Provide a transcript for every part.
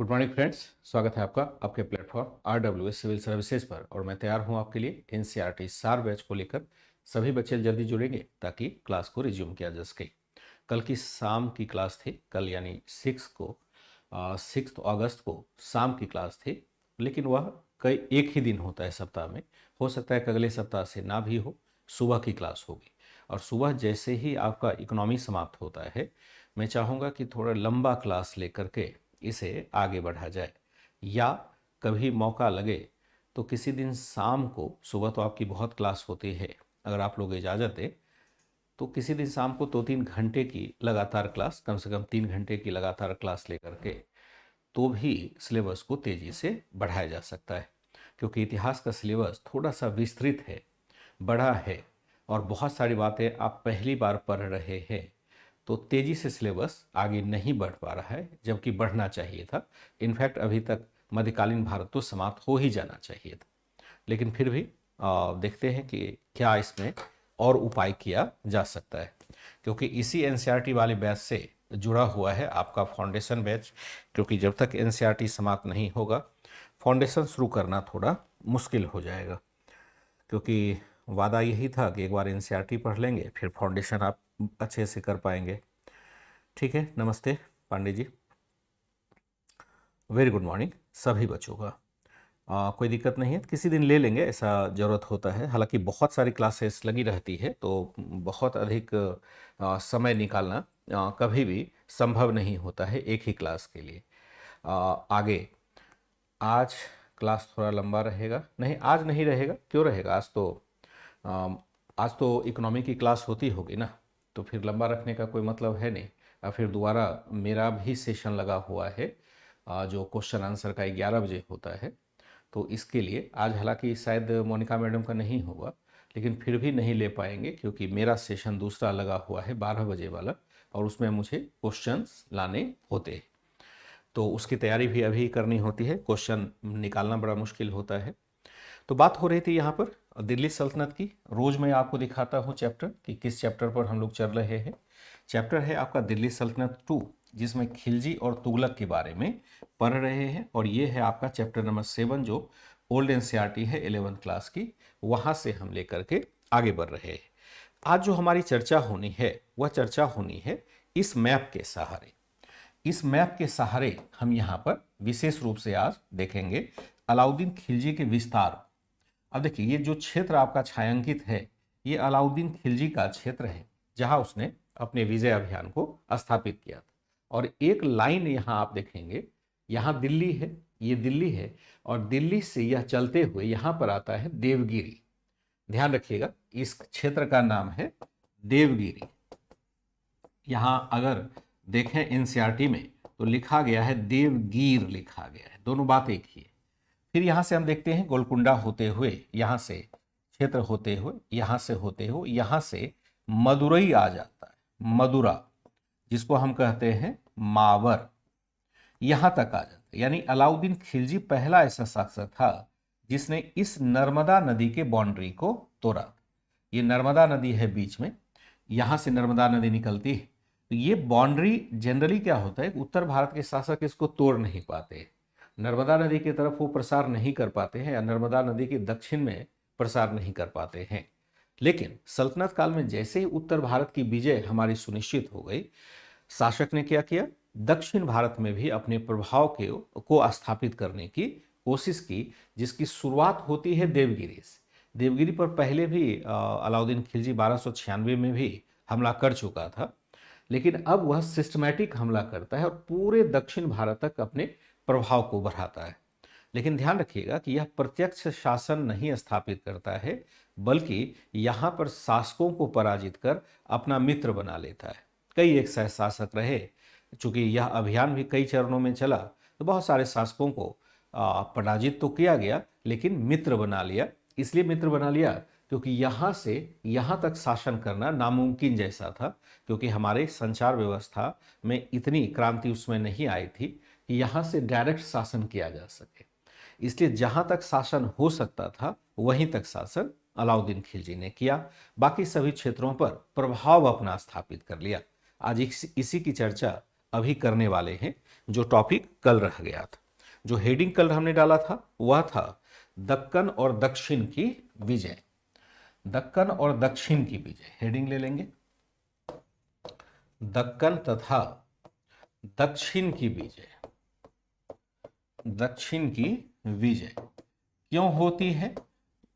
Good morning friends. स्वागत है आपका आपके प्लेटफॉर्म RWS सिविल सर्विसेज पर और मैं तैयार हूं आपके लिए NCERT सार बैच को लेकर। सभी बच्चे जल्दी जुड़ेंगे ताकि क्लास को रिज्यूम किया जा सके। कल की शाम की क्लास थी, कल यानी 6 अगस्त को शाम की क्लास थी, लेकिन वह कई एक ही दिन होता है सप्ताह में। हो सकता है कि अगले सप्ताह से ना भी हो, सुबह की क्लास होगी। और सुबह जैसे ही आपका इकोनॉमी समाप्त होता है, मैं चाहूँगा कि थोड़ा लंबा क्लास लेकर के इसे आगे बढ़ा जाए, या कभी मौका लगे तो किसी दिन शाम को, सुबह तो आपकी बहुत क्लास होती है, अगर आप लोग इजाज़त दें तो किसी दिन शाम को 2-3 घंटे की लगातार क्लास, कम से कम 3 घंटे की लगातार क्लास लेकर के तो भी सिलेबस को तेज़ी से बढ़ाया जा सकता है। क्योंकि इतिहास का सिलेबस थोड़ा सा विस्तृत है, बड़ा है, और बहुत सारी बातें आप पहली बार पढ़ रहे हैं, तो तेज़ी से सिलेबस आगे नहीं बढ़ पा रहा है, जबकि बढ़ना चाहिए था। इनफैक्ट अभी तक मध्यकालीन भारत तो समाप्त हो ही जाना चाहिए था, लेकिन फिर भी देखते हैं कि क्या इसमें और उपाय किया जा सकता है। क्योंकि इसी NCERT वाले बैच से जुड़ा हुआ है आपका फाउंडेशन बैच, क्योंकि जब तक NCERT समाप्त नहीं होगा, फाउंडेशन शुरू करना थोड़ा मुश्किल हो जाएगा। क्योंकि वादा यही था कि एक बार NCERT पढ़ लेंगे, फिर फाउंडेशन आप अच्छे से कर पाएंगे। ठीक है, नमस्ते Pandey ji. Very good morning सभी बच्चों का। कोई दिक्कत नहीं है, किसी दिन ले लेंगे, ऐसा ज़रूरत होता है। हालांकि बहुत सारी क्लासेस लगी रहती है, तो बहुत अधिक समय निकालना कभी भी संभव नहीं होता है एक ही क्लास के लिए। आगे आज क्लास थोड़ा लंबा रहेगा। नहीं, आज नहीं रहेगा, क्यों रहेगा, अम, आज तो इकोनॉमी की क्लास होती होगी ना, तो फिर लंबा रखने का कोई मतलब है नहीं। और फिर दोबारा मेरा भी सेशन लगा हुआ है, जो क्वेश्चन आंसर का 11 बजे होता है। तो इसके लिए आज हालांकि शायद मोनिका मैडम का नहीं होगा, लेकिन फिर भी नहीं ले पाएंगे, क्योंकि मेरा सेशन दूसरा लगा हुआ है 12 बजे वाला, और उसमें मुझे क्वेश्चंस लाने होते हैं। तो उसकी तैयारी भी अभी करनी होती है, क्वेश्चन निकालना बड़ा मुश्किल होता है। तो बात हो रही थी यहाँ पर दिल्ली सल्तनत की। रोज़ मैं आपको दिखाता हूँ चैप्टर कि किस चैप्टर पर हम लोग चल रहे हैं। चैप्टर है आपका दिल्ली सल्तनत 2, जिसमें खिलजी और तुगलक के बारे में पढ़ रहे हैं। और ये है आपका चैप्टर नंबर 7, जो ओल्ड NCERT है 11th क्लास की, वहाँ से हम लेकर के आगे बढ़ रहे हैं। आज जो हमारी चर्चा होनी है, वह चर्चा होनी है इस मैप के सहारे। इस मैप के सहारे हम यहाँ पर विशेष रूप से आज देखेंगे अलाउद्दीन खिलजी के विस्तार। अब देखिए, ये जो क्षेत्र आपका छायांकित है, ये अलाउद्दीन खिलजी का क्षेत्र है, जहां उसने अपने विजय अभियान को स्थापित किया था। और एक लाइन यहां आप देखेंगे, यहां दिल्ली है, ये दिल्ली है, और दिल्ली से यह चलते हुए यहां पर आता है देवगिरी। ध्यान रखिएगा, इस क्षेत्र का नाम है देवगिरी। यहां अगर देखें NCERT में तो लिखा गया है देवगीर, लिखा गया है, दोनों बात एक ही है। फिर यहां से हम देखते हैं गोलकुंडा होते हुए, यहां से क्षेत्र होते हुए, यहां से होते हुए, यहां से मदुरई आ जाता है, मदुरा, जिसको हम कहते हैं मावर, यहां तक आ जाता है। यानी अलाउद्दीन खिलजी पहला ऐसा शासक था जिसने इस नर्मदा नदी के बाउंड्री को तोड़ा। ये नर्मदा नदी है बीच में, यहां से नर्मदा नदी निकलती है। तो ये बाउंड्री जनरली क्या होता है, उत्तर भारत के शासक इसको तोड़ नहीं पाते, नर्मदा नदी की तरफ वो प्रसार नहीं कर पाते हैं, या नर्मदा नदी के दक्षिण में प्रसार नहीं कर पाते हैं। लेकिन सल्तनत काल में जैसे ही उत्तर भारत की विजय हमारी सुनिश्चित हो गई, शासक ने क्या किया, दक्षिण भारत में भी अपने प्रभाव को स्थापित करने की कोशिश की, जिसकी शुरुआत होती है देवगिरी से। देवगिरी पर पहले भी अलाउद्दीन खिलजी 1296 में भी हमला कर चुका था, लेकिन अब वह सिस्टमैटिक हमला करता है और पूरे दक्षिण भारत तक अपने प्रभाव को बढ़ाता है। लेकिन ध्यान रखिएगा कि यह प्रत्यक्ष शासन नहीं स्थापित करता है, बल्कि यहाँ पर शासकों को पराजित कर अपना मित्र बना लेता है। कई एक शासक रहे, चूंकि यह अभियान भी कई चरणों में चला, तो बहुत सारे शासकों को पराजित तो किया गया, लेकिन मित्र बना लिया। इसलिए मित्र बना लिया क्योंकि यहाँ से यहाँ तक शासन करना नामुमकिन जैसा था, क्योंकि हमारे संचार व्यवस्था में इतनी क्रांति उसमें नहीं आई थी कि यहाँ से डायरेक्ट शासन किया जा सके। इसलिए जहाँ तक शासन हो सकता था, वहीं तक शासन अलाउद्दीन खिलजी ने किया, बाकी सभी क्षेत्रों पर प्रभाव अपना स्थापित कर लिया। आज इसी की चर्चा अभी करने वाले हैं, जो टॉपिक कल रह गया था। जो हेडिंग कल हमने डाला था वह था दक्कन और दक्षिण की विजय। दक्कन और दक्षिण की विजय हेडिंग ले लेंगे। दक्कन तथा दक्षिण की विजय। दक्षिण की विजय क्यों होती है?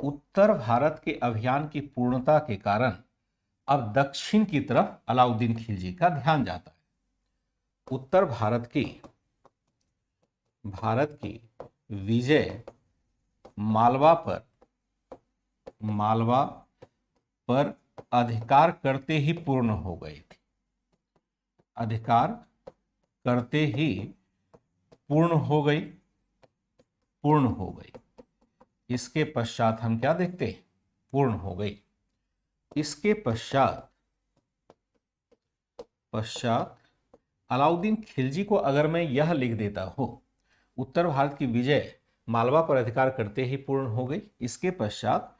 उत्तर भारत के अभियान की पूर्णता के कारण अब दक्षिण की तरफ अलाउद्दीन खिलजी का ध्यान जाता है। उत्तर भारत की विजय मालवा पर अधिकार करते ही पूर्ण हो गई थी। अधिकार करते ही पूर्ण हो गई। इसके पश्चात हम क्या देखते हैं? पूर्ण हो गई। इसके पश्चात अलाउद्दीन खिलजी को अगर मैं यह लिख देता हूं, उत्तर भारत की विजय मालवा पर अधिकार करते ही पूर्ण हो गई, इसके पश्चात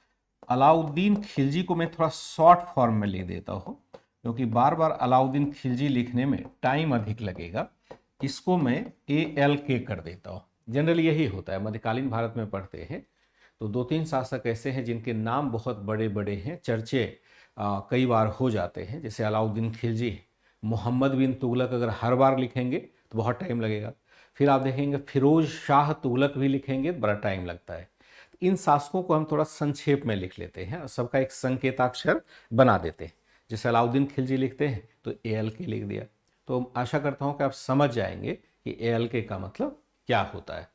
अलाउद्दीन खिलजी को मैं थोड़ा शॉर्ट फॉर्म में लिख देता हूं, क्योंकि बार बार अलाउद्दीन खिलजी लिखने में टाइम अधिक लगेगा। इसको मैं ALK कर देता हूं। जनरली यही होता है, मध्यकालीन भारत में पढ़ते हैं तो 2-3 शासक ऐसे हैं जिनके नाम बहुत बड़े बड़े हैं, चर्चे कई बार हो जाते हैं, जैसे अलाउद्दीन खिलजी। मोहम्मद बिन तुगलक अगर हर बार लिखेंगे तो बहुत टाइम लगेगा। फिर आप देखेंगे फिरोज शाह तुगलक भी लिखेंगे तो बड़ा टाइम लगता है। इन शासकों को हम थोड़ा संक्षेप में लिख लेते हैं और सबका एक संकेताक्षर बना देते हैं। जैसे अलाउद्दीन खिलजी लिखते हैं तो ALK लिख दिया। तो आशा करता हूं कि आप समझ जाएंगे कि ALK का मतलब क्या होता है।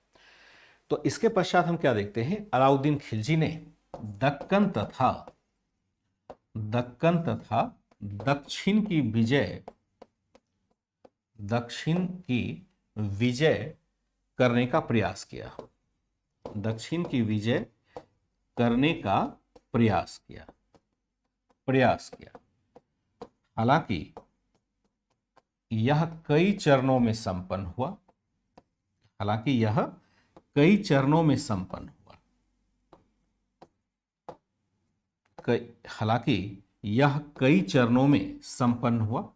तो इसके पश्चात हम क्या देखते हैं? अलाउद्दीन खिलजी ने दक्कन तथा दक्षिण की विजय करने का प्रयास किया। दक्षिण की विजय करने का प्रयास किया। हालांकि यह कई चरणों में संपन्न हुआ।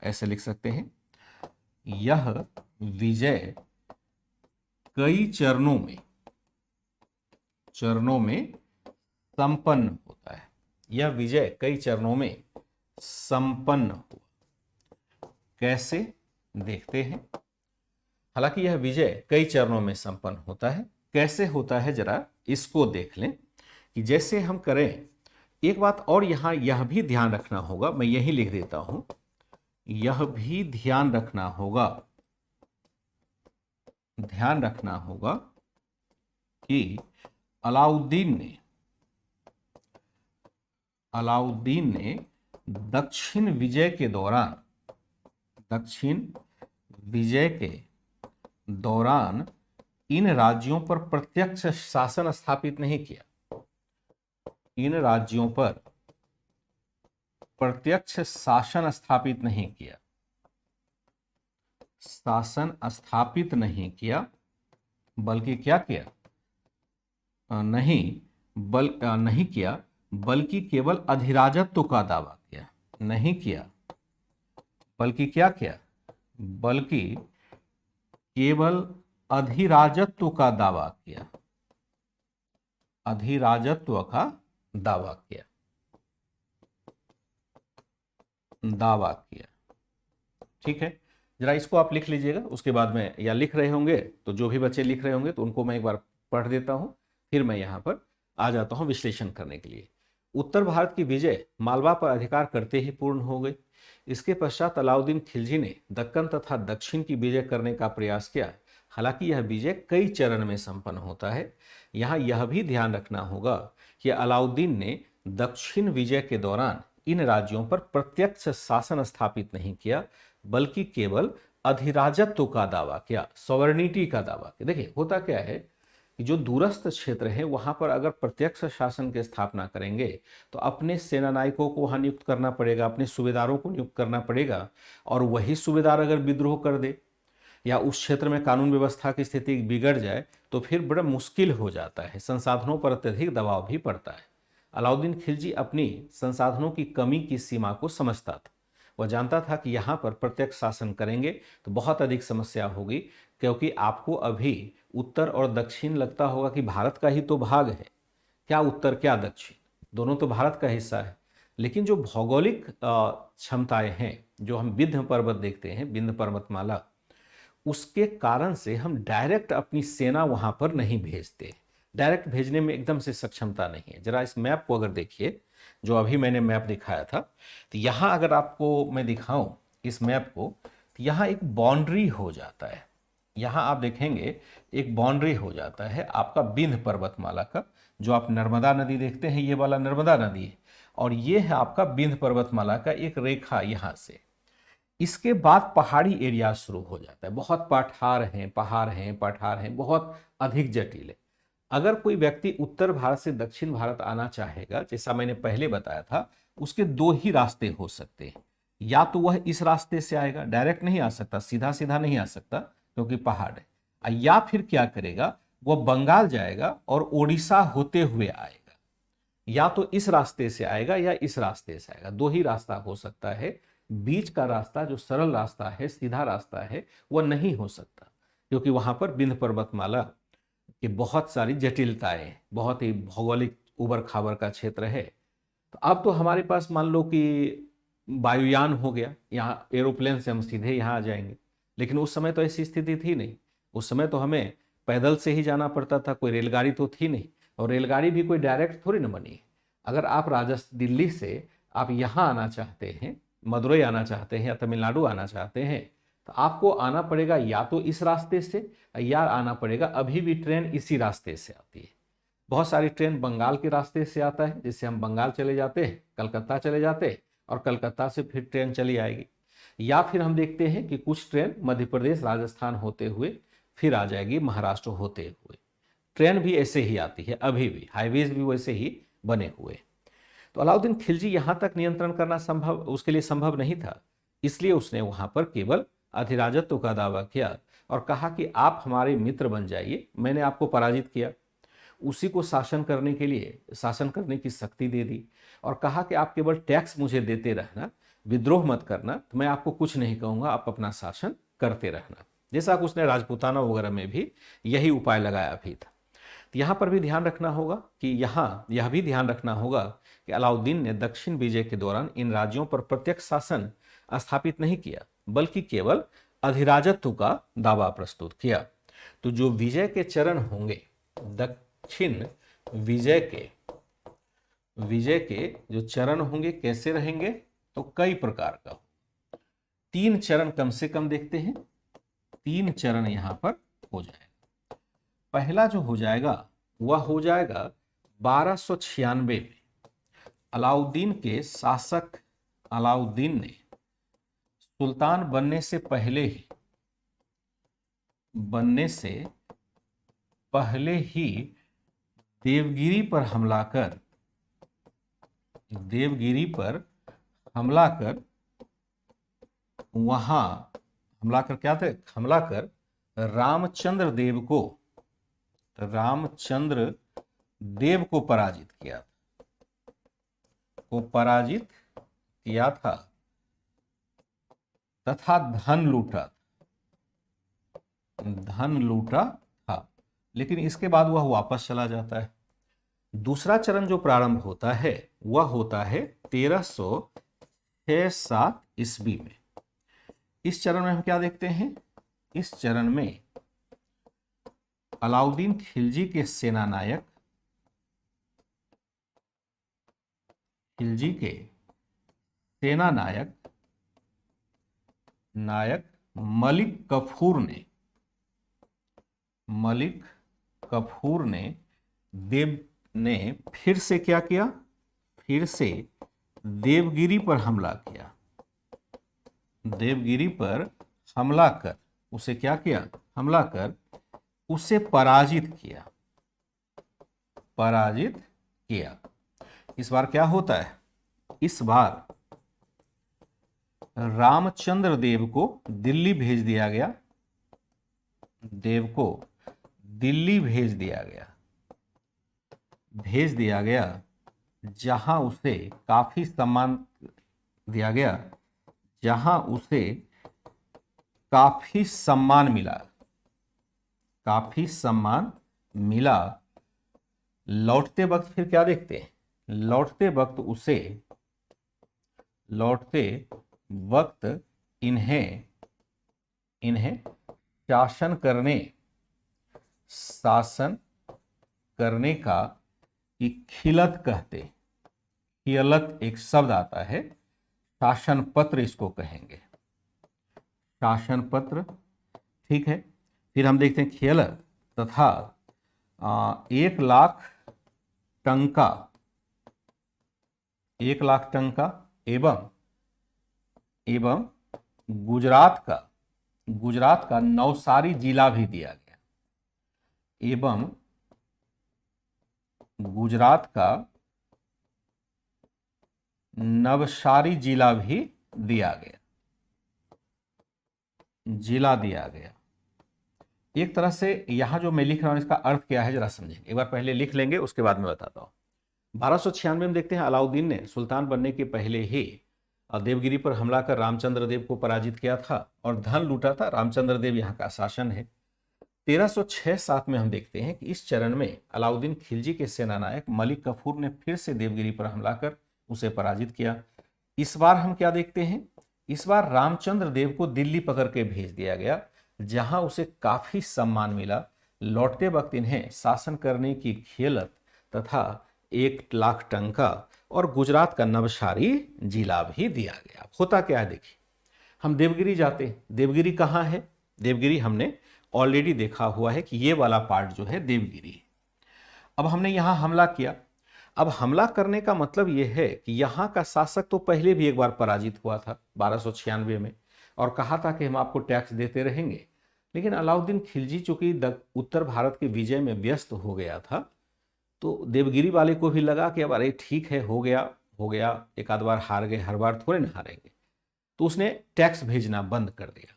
ऐसे लिख सकते हैं, यह विजय कई चरणों में संपन्न होता है। यह विजय कई चरणों में संपन्न हुआ। कैसे? देखते हैं। हालांकि यह विजय कई चरणों में संपन्न होता है। कैसे होता है जरा इसको देख लें कि जैसे हम करें। एक बात और यहां यह भी ध्यान रखना होगा, मैं यही लिख देता हूं, यह भी ध्यान रखना होगा कि अलाउद्दीन ने दक्षिण विजय के दौरान इन राज्यों पर प्रत्यक्ष शासन स्थापित नहीं किया। इन राज्यों पर प्रत्यक्ष शासन स्थापित नहीं किया, बल्कि क्या किया? नहीं किया, बल्कि केवल अधिराजत्व का दावा किया। नहीं किया, बल्कि क्या किया? बल्कि केवल अधिराजत्व का दावा किया। ठीक है, जरा इसको आप लिख लीजिएगा। उसके बाद में या लिख रहे होंगे तो जो भी बच्चे लिख रहे होंगे तो उनको मैं एक बार पढ़ देता हूं, फिर मैं यहां पर आ जाता हूं विश्लेषण करने के लिए। उत्तर भारत की विजय मालवा पर अधिकार करते ही पूर्ण हो गई। इसके पश्चात अलाउद्दीन खिलजी ने दक्कन तथा दक्षिण की विजय करने का प्रयास किया। हालांकि यह विजय कई चरण में संपन्न होता है। यहां यह भी ध्यान रखना होगा कि अलाउद्दीन ने दक्षिण विजय के दौरान इन राज्यों पर प्रत्यक्ष शासन स्थापित नहीं किया, बल्कि केवल अधिराजत्व का दावा किया, सॉवरेनिटी का दावा किया। देखिए होता क्या है कि जो दूरस्थ क्षेत्र है वहां पर अगर प्रत्यक्ष शासन की स्थापना करेंगे तो अपने सेनानायकों को वहां नियुक्त करना पड़ेगा, अपने सूबेदारों को नियुक्त करना पड़ेगा, और वही सूबेदार अगर विद्रोह कर दे या उस क्षेत्र में कानून व्यवस्था की स्थिति बिगड़ जाए तो फिर बड़ा मुश्किल हो जाता है, संसाधनों पर अत्यधिक दबाव भी पड़ता है। अलाउद्दीन खिलजी अपनी संसाधनों की कमी की सीमा को समझता था। वह जानता था कि यहाँ पर प्रत्यक्ष शासन करेंगे तो बहुत अधिक समस्या होगी, क्योंकि आपको अभी उत्तर और दक्षिण लगता होगा कि भारत का ही तो भाग है, क्या उत्तर क्या दक्षिण, दोनों तो भारत का हिस्सा है। लेकिन जो भौगोलिक क्षमताएं हैं, जो हम विंध्य पर्वत देखते हैं, विंध्य पर्वतमाला, उसके कारण से हम डायरेक्ट अपनी सेना वहां पर नहीं भेजते। डायरेक्ट भेजने में एकदम से सक्षमता नहीं है। जरा इस मैप को अगर देखिए, जो अभी मैंने मैप दिखाया था, तो यहाँ अगर आपको मैं दिखाऊं इस मैप को, तो यहाँ एक बाउंड्री हो जाता है। यहाँ आप देखेंगे एक बाउंड्री हो जाता है आपका विंध्य पर्वतमाला का। जो आप नर्मदा नदी देखते हैं, ये वाला नर्मदा नदी है, और ये है आपका विंध्य पर्वतमाला का एक रेखा यहाँ से। इसके बाद पहाड़ी एरिया शुरू हो जाता है, बहुत पठार हैं, पहाड़ हैं, पठार हैं, बहुत अधिक जटिल है। अगर कोई व्यक्ति उत्तर भारत से दक्षिण भारत आना चाहेगा, जैसा मैंने पहले बताया था, उसके दो ही रास्ते हो सकते हैं। या तो वह इस रास्ते से आएगा, डायरेक्ट नहीं आ सकता, सीधा सीधा नहीं आ सकता क्योंकि पहाड़ है। या फिर क्या करेगा, वह बंगाल जाएगा और उड़ीसा होते हुए आएगा। या तो इस रास्ते से आएगा या इस रास्ते से आएगा, दो ही रास्ता हो सकता है। बीच का रास्ता जो सरल रास्ता है, सीधा रास्ता है, वह नहीं हो सकता, क्योंकि वहां पर विंध्य पर्वतमाला की बहुत सारी जटिलताएं, बहुत ही भौगोलिक उबड़ खाबड़ का क्षेत्र है। तो अब तो हमारे पास मान लो कि वायुयान हो गया, यहाँ एरोप्लेन से हम सीधे यहाँ आ जाएंगे। लेकिन उस समय तो ऐसी स्थिति थी नहीं। उस समय तो हमें पैदल से ही जाना पड़ता था, कोई रेलगाड़ी तो थी नहीं, और रेलगाड़ी भी कोई डायरेक्ट थोड़ी ना बनी। अगर आप राजस्थान दिल्ली से आप यहाँ आना चाहते हैं, मदुरई आना चाहते हैं या तमिलनाडु आना चाहते हैं, तो आपको आना पड़ेगा या तो इस रास्ते से, या आना पड़ेगा, अभी भी ट्रेन इसी रास्ते से आती है। बहुत सारी ट्रेन बंगाल के रास्ते से आता है, जिससे हम बंगाल चले जाते हैं, कलकत्ता चले जाते हैं, और कलकत्ता से फिर ट्रेन चली आएगी। या फिर हम देखते हैं कि कुछ ट्रेन मध्य प्रदेश राजस्थान होते हुए फिर आ जाएगी महाराष्ट्र होते हुए। ट्रेन भी ऐसे ही आती है, अभी भी हाईवेज भी वैसे ही बने हुए। तो अलाउद्दीन खिलजी यहां तक नियंत्रण करना संभव उसके लिए संभव नहीं था, इसलिए उसने वहां पर केवल अधिराजत्व का दावा किया और कहा कि आप हमारे मित्र बन जाइए, मैंने आपको पराजित किया। उसी को शासन करने के लिए शासन करने की शक्ति दे दी और कहा कि आप केवल टैक्स मुझे देते रहना, विद्रोह मत करना, तो मैं आपको कुछ नहीं कहूंगा, आप अपना शासन करते रहना। जैसा कि उसने राजपूताना वगैरह में भी यही उपाय लगाया भी था। तो यहाँ पर भी ध्यान रखना होगा कि यहाँ यह भी ध्यान रखना होगा कि अलाउद्दीन ने दक्षिण विजय के दौरान इन राज्यों पर प्रत्यक्ष शासन स्थापित नहीं किया, बल्कि केवल अधिराजत्व का दावा प्रस्तुत किया। तो जो विजय के चरण होंगे, दक्षिण विजय के जो चरण होंगे कैसे रहेंगे, तो कई प्रकार का। 3 चरण कम से कम देखते हैं, 3 चरण यहां पर हो जाएगा। पहला जो हो जाएगा वह हो जाएगा 1296 में। अलाउद्दीन के शासक अलाउद्दीन ने सुल्तान बनने से पहले ही देवगिरी पर हमला कर वहां हमला कर रामचंद्र देव को पराजित किया था तथा धन लूटा था। लेकिन इसके बाद वह वापस चला जाता है। दूसरा चरण जो प्रारंभ होता है वह होता है 1307 ईस्वी में। इस चरण में हम क्या देखते हैं, इस चरण में अलाउद्दीन खिलजी के सेनानायक मलिक कफूर ने फिर से क्या किया, फिर से देवगिरी पर हमला कर उसे क्या किया, हमला कर उसे पराजित किया। इस बार क्या होता है, इस बार रामचंद्र देव को दिल्ली भेज दिया गया, जहां उसे काफी सम्मान दिया गया, जहां उसे काफी सम्मान मिला, काफी सम्मान मिला। लौटते वक्त फिर क्या देखते हैं, लौटते वक्त इन्हें इन्हें शासन करने का कि खिलत कहते, खिलत एक शब्द आता है, शासन पत्र इसको कहेंगे, शासन पत्र। ठीक है, फिर हम देखते हैं खिलत तथा 1 लाख टंका, 1 लाख टंका एवं गुजरात का नवसारी जिला भी दिया गया, एवं गुजरात का नवसारी जिला भी दिया गया, एक तरह से यहां जो मैं लिख रहा हूं इसका अर्थ क्या है जरा समझेंगे, एक बार पहले लिख लेंगे उसके बाद में बताता हूं। 1296 में देखते हैं अलाउद्दीन ने सुल्तान बनने के पहले ही देवगिरी पर हमला कर रामचंद्र देव को पराजित किया था और धन लूटा था। रामचंद्र देव यहाँ का शासन है। 1306-7 में हम देखते हैं कि इस चरण में अलाउद्दीन खिलजी के सेनानायक मलिक कफूर ने फिर से देवगिरी पर हमला कर उसे पराजित किया। इस बार हम क्या देखते हैं, इस बार रामचंद्र देव को दिल्ली पकड़ के भेज दिया गया, जहां उसे काफी सम्मान मिला। लौटते वक्त इन्हें शासन करने की खिलत तथा 1 लाख टंका और गुजरात का नवसारी जिला भी दिया गया। होता क्या है देखिए, हम देवगिरी जाते हैं, देवगिरी कहाँ है, देवगिरी हमने ऑलरेडी देखा हुआ है कि ये वाला पार्ट जो है देवगिरी है। अब हमने यहाँ हमला किया, अब हमला करने का मतलब यह है कि यहाँ का शासक तो पहले भी एक बार पराजित हुआ था 1296 में और कहा था कि हम आपको टैक्स देते रहेंगे, लेकिन अलाउद्दीन खिलजी चूंकि उत्तर भारत के विजय में व्यस्त हो गया था, तो देवगिरी वाले को भी लगा कि अब अरे ठीक है, हो गया, एक आध बार हार गए, हर बार थोड़े ना हारेंगे, तो उसने टैक्स भेजना बंद कर दिया।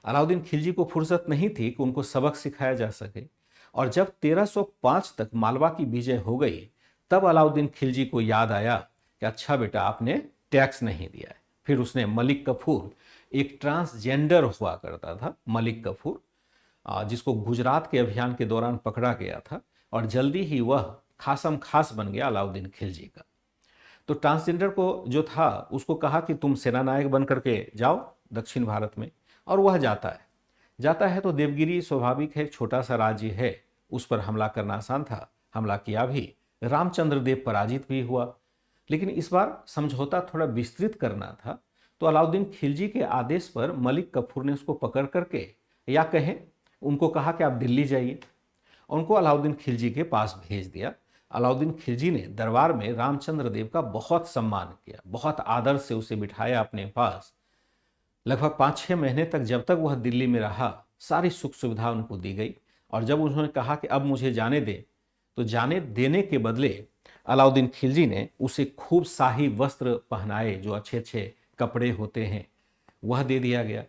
अलाउद्दीन खिलजी को फुर्सत नहीं थी कि उनको सबक सिखाया जा सके, और जब 1305 तक मालवा की विजय हो गई, तब अलाउद्दीन खिलजी को याद आया कि अच्छा बेटा आपने टैक्स नहीं दिया है। फिर उसने मलिक कफूर, एक ट्रांसजेंडर हुआ करता था मलिक कफूर, जिसको गुजरात के अभियान के दौरान पकड़ा गया था, और जल्दी ही वह खासम खास बन गया अलाउद्दीन खिलजी का। तो ट्रांसजेंडर को जो था उसको कहा कि तुम सेनानायक बन करके जाओ दक्षिण भारत में, और वह जाता है तो देवगिरी स्वाभाविक है, छोटा सा राज्य है, उस पर हमला करना आसान था, हमला किया भी, रामचंद्र देव पराजित भी हुआ। लेकिन इस बार समझौता थोड़ा विस्तृत करना था, तो अलाउद्दीन खिलजी के आदेश पर मलिक कफूर ने उसको पकड़ करके, या कहें उनको कहा कि आप दिल्ली जाइए, उनको अलाउद्दीन खिलजी के पास भेज दिया। अलाउद्दीन खिलजी ने दरबार में रामचंद्र देव का बहुत सम्मान किया, बहुत आदर से उसे बिठाया अपने पास। लगभग 5-6 महीने तक, जब तक वह दिल्ली में रहा, सारी सुख सुविधा उनको दी गई, और जब उन्होंने कहा कि अब मुझे जाने दे, तो जाने देने के बदले अलाउद्दीन खिलजी ने उसे खूब शाही वस्त्र पहनाए, जो अच्छे अच्छे कपड़े होते हैं वह दे दिया गया।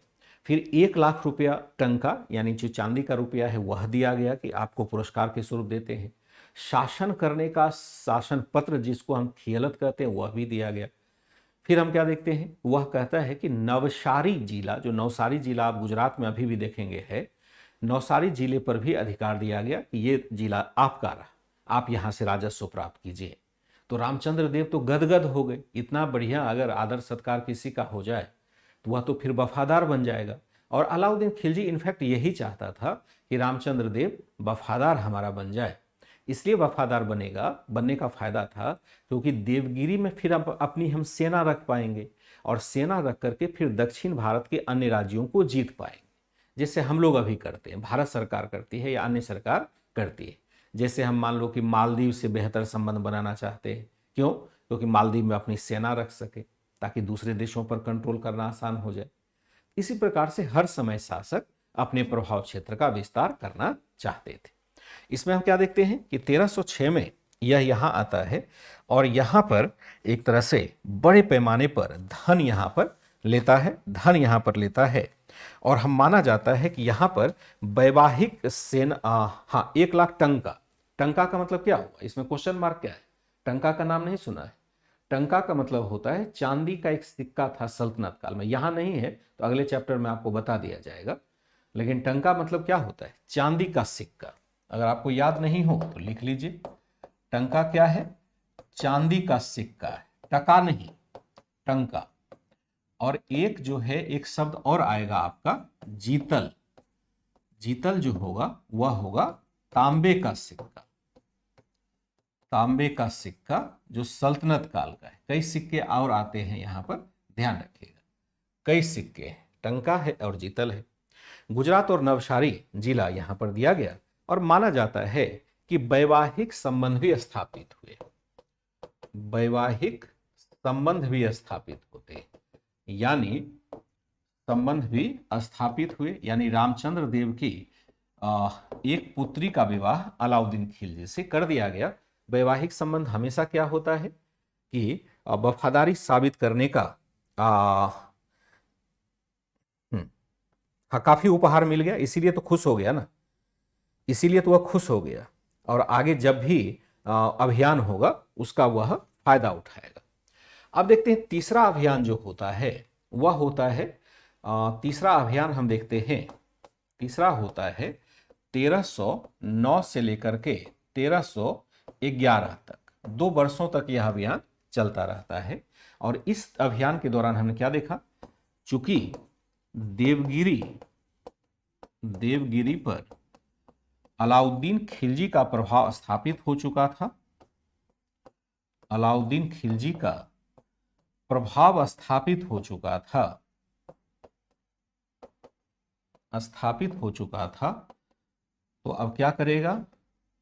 फिर 1 लाख रुपया टंका, यानी जो चांदी का रुपया है, वह दिया गया कि आपको पुरस्कार के स्वरूप देते हैं। शासन करने का शासन पत्र, जिसको हम खिलत कहते हैं, वह भी दिया गया। फिर हम क्या देखते हैं, वह कहता है कि नवसारी जिला, जो नवसारी जिला आप गुजरात में अभी भी देखेंगे है, नवसारी जिले पर भी अधिकार दिया गया कि ये जिला आपका रहा, आप यहां से राजस्व प्राप्त कीजिए। तो रामचंद्र देव तो गदगद हो गए, इतना बढ़िया अगर आदर सत्कार किसी का हो जाए तो वह तो फिर वफादार बन जाएगा। और अलाउद्दीन खिलजी इनफैक्ट यही चाहता था कि रामचंद्र देव वफादार हमारा बन जाए। इसलिए वफादार बनने का फायदा था क्योंकि देवगिरी में फिर अपनी हम सेना रख पाएंगे, और सेना रख करके फिर दक्षिण भारत के अन्य राज्यों को जीत पाएंगे, जैसे हम लोग अभी करते हैं, भारत सरकार करती है या अन्य सरकार करती है। जैसे हम मान लो कि मालदीव से बेहतर संबंध बनाना चाहते हैं, क्यों? क्योंकि मालदीव में अपनी सेना रख सके ताकि दूसरे देशों पर कंट्रोल करना आसान हो जाए। इसी प्रकार से हर समय शासक अपने प्रभाव क्षेत्र का विस्तार करना चाहते थे। इसमें हम क्या देखते हैं कि 1306 में यह यहाँ आता है, और यहाँ पर एक तरह से बड़े पैमाने पर धन यहाँ पर लेता है, और हम माना जाता है कि यहाँ पर वैवाहिक सेना, हाँ, 1 लाख टंका का मतलब क्या हुआ, इसमें क्वेश्चन मार्क क्या है? टंका का नाम नहीं सुना है? टंका का मतलब होता है चांदी का एक सिक्का था सल्तनत काल में, यहां नहीं है तो अगले चैप्टर में आपको बता दिया जाएगा। लेकिन टंका मतलब क्या होता है? चांदी का सिक्का। अगर आपको याद नहीं हो तो लिख लीजिए, टंका क्या है? चांदी का सिक्का है, टका नहीं, टंका। और एक जो है, एक शब्द और आएगा आपका, जीतल। जीतल जो होगा वह होगा तांबे का सिक्का। तांबे का सिक्का जो सल्तनत काल का है। कई सिक्के और आते हैं यहां पर, ध्यान रखिएगा, कई सिक्के हैं, टंका है और जीतल है। गुजरात और नवसारी जिला यहां पर दिया गया और माना जाता है कि वैवाहिक संबंध भी स्थापित हुए। वैवाहिक संबंध भी स्थापित होते, यानी संबंध भी स्थापित हुए, यानी रामचंद्र देव की एक पुत्री का विवाह अलाउद्दीन खिलजी से कर दिया गया। वैवाहिक संबंध हमेशा क्या होता है कि वफादारी साबित करने का हाँ, काफी उपहार मिल गया, इसीलिए तो खुश हो गया ना, इसीलिए तो वह खुश हो गया और आगे जब भी अभियान होगा उसका वह फायदा उठाएगा। अब देखते हैं तीसरा अभियान जो होता है वह होता है, तीसरा अभियान हम देखते हैं, तीसरा होता है 1309 से लेकर के 1311 तक, 2 वर्षों तक यह अभियान चलता रहता है। और इस अभियान के दौरान हमने क्या देखा? चूंकि देवगिरी पर अलाउद्दीन खिलजी का प्रभाव स्थापित हो चुका था, अलाउद्दीन खिलजी का प्रभाव स्थापित हो चुका था, तो अब क्या करेगा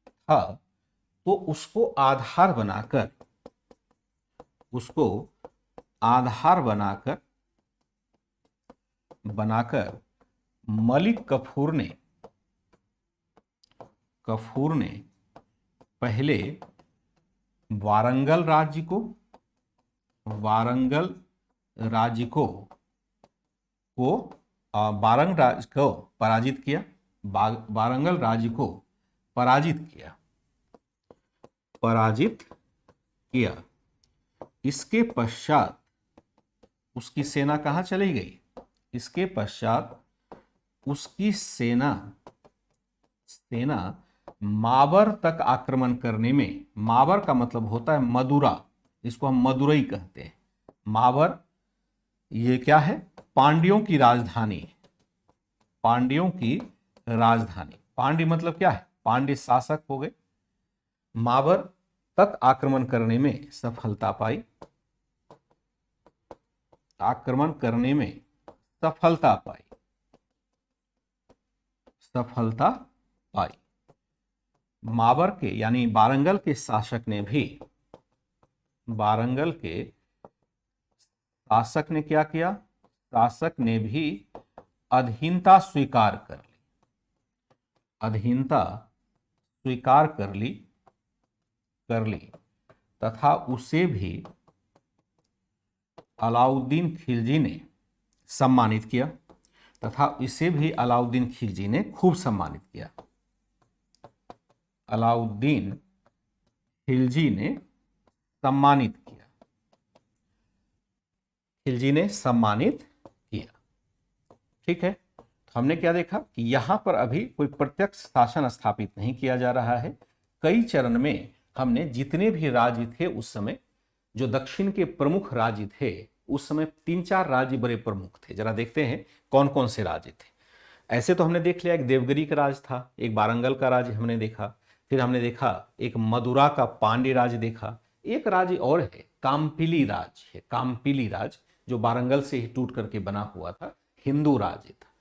था, तो उसको आधार बनाकर मलिक कफूर ने पहले वारंगल राज्य को पराजित किया, वारंगल राज्य को पराजित किया। इसके पश्चात उसकी सेना कहां चली गई? इसके पश्चात उसकी सेना मावर तक आक्रमण करने में, मावर का मतलब होता है मदुरा, इसको हम मदुरई कहते हैं। मावर ये क्या है? पांड्यों की राजधानी। पांड्य मतलब क्या है? पांड्य शासक हो गए। मावर तक आक्रमण करने में सफलता पाई। मावर के यानी वारंगल के शासक ने क्या किया? शासक ने भी अधीनता स्वीकार कर ली तथा उसे भी अलाउद्दीन खिलजी ने सम्मानित किया, खूब सम्मानित किया। अलाउद्दीन खिलजी ने सम्मानित किया। ठीक है, तो हमने क्या देखा कि यहां पर अभी कोई प्रत्यक्ष शासन स्थापित नहीं किया जा रहा है। कई चरण में हमने जितने भी राज्य थे उस समय, जो दक्षिण के प्रमुख राज्य थे उस समय 3-4 राज्य बड़े प्रमुख थे। जरा देखते हैं कौन कौन से राज्य थे। ऐसे तो हमने देख लिया, एक देवगिरी का राज था, एक वारंगल का राज्य हमने देखा, फिर हमने देखा एक मदुरा का पांड्य राज्य देखा, एक राज्य और है काम्पिली राज, जो वारंगल से ही टूट करके बना हुआ था, हिंदू राज्य था।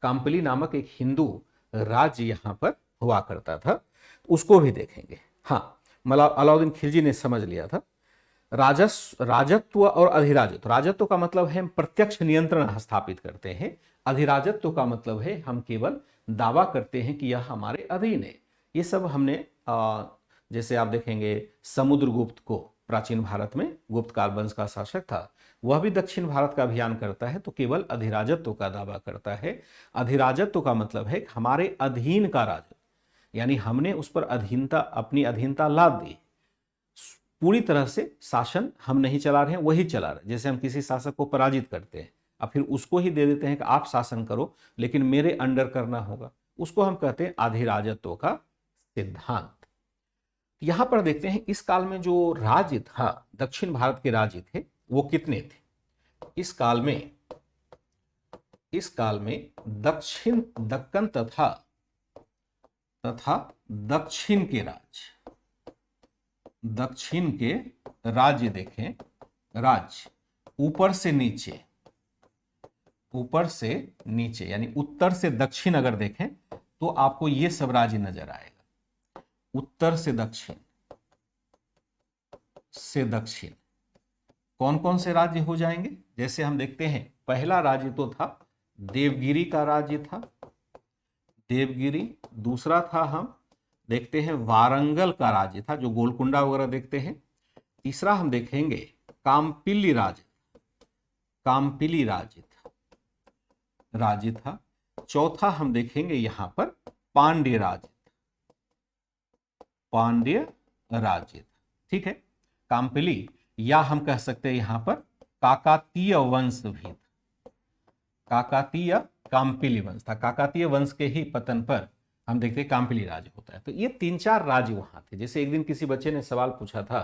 काम्पिली नामक एक हिंदू राज्य यहां पर हुआ करता था, उसको भी देखेंगे। हाँ, अलाउद्दीन खिलजी ने समझ लिया था राजत्व और अधिराजत्व। राजत्व का मतलब है हम प्रत्यक्ष नियंत्रण स्थापित करते हैं, अधिराजत्व का मतलब है हम केवल दावा करते हैं कि यह हमारे अधीन है। ये सब हमने जैसे आप देखेंगे समुद्रगुप्त को, प्राचीन भारत में गुप्त काल वंश का शासक था, वह भी दक्षिण भारत का अभियान करता है तो केवल अधिराजत्व का दावा करता है। अधिराजत्व का मतलब है हमारे अधीन का राजत्व, यानी हमने उस पर अपनी अधीनता लाद दी, पूरी तरह से शासन हम नहीं चला रहे हैं, वही चला रहे हैं। जैसे हम किसी शासक को पराजित करते हैं और फिर उसको ही दे देते हैं कि आप शासन करो लेकिन मेरे अंडर करना होगा, उसको हम कहते हैं अधिराजत्व का सिद्धांत। यहां पर देखते हैं इस काल में जो राज्य था, दक्षिण भारत के राज्य थे, वो कितने थे। इस काल में दक्षिण दक्कन तथा दक्षिण के राज्य देखें, राज्य ऊपर से नीचे यानी उत्तर से दक्षिण अगर देखें तो आपको ये सब राज्य नजर आएगा। उत्तर से दक्षिण कौन कौन से राज्य हो जाएंगे, जैसे हम देखते हैं पहला राज्य तो था देवगिरी का राज्य था, देवगिरी। दूसरा था, हम देखते हैं वारंगल का राज्य था, जो गोलकुंडा वगैरह देखते हैं। तीसरा हम देखेंगे काम्पिली राज्य था। चौथा हम देखेंगे यहां पर पांड्य राज्य। ठीक है, काम्पिली, या हम कह सकते हैं यहां पर काकातीय वंश भी था, काकातीय काम्पिली वंश था। काकातीय वंश के ही पतन पर हम देखते हैं काम्पिली राज्य होता है। तो ये 3-4 राज्य वहां थे। जैसे एक दिन किसी बच्चे ने सवाल पूछा था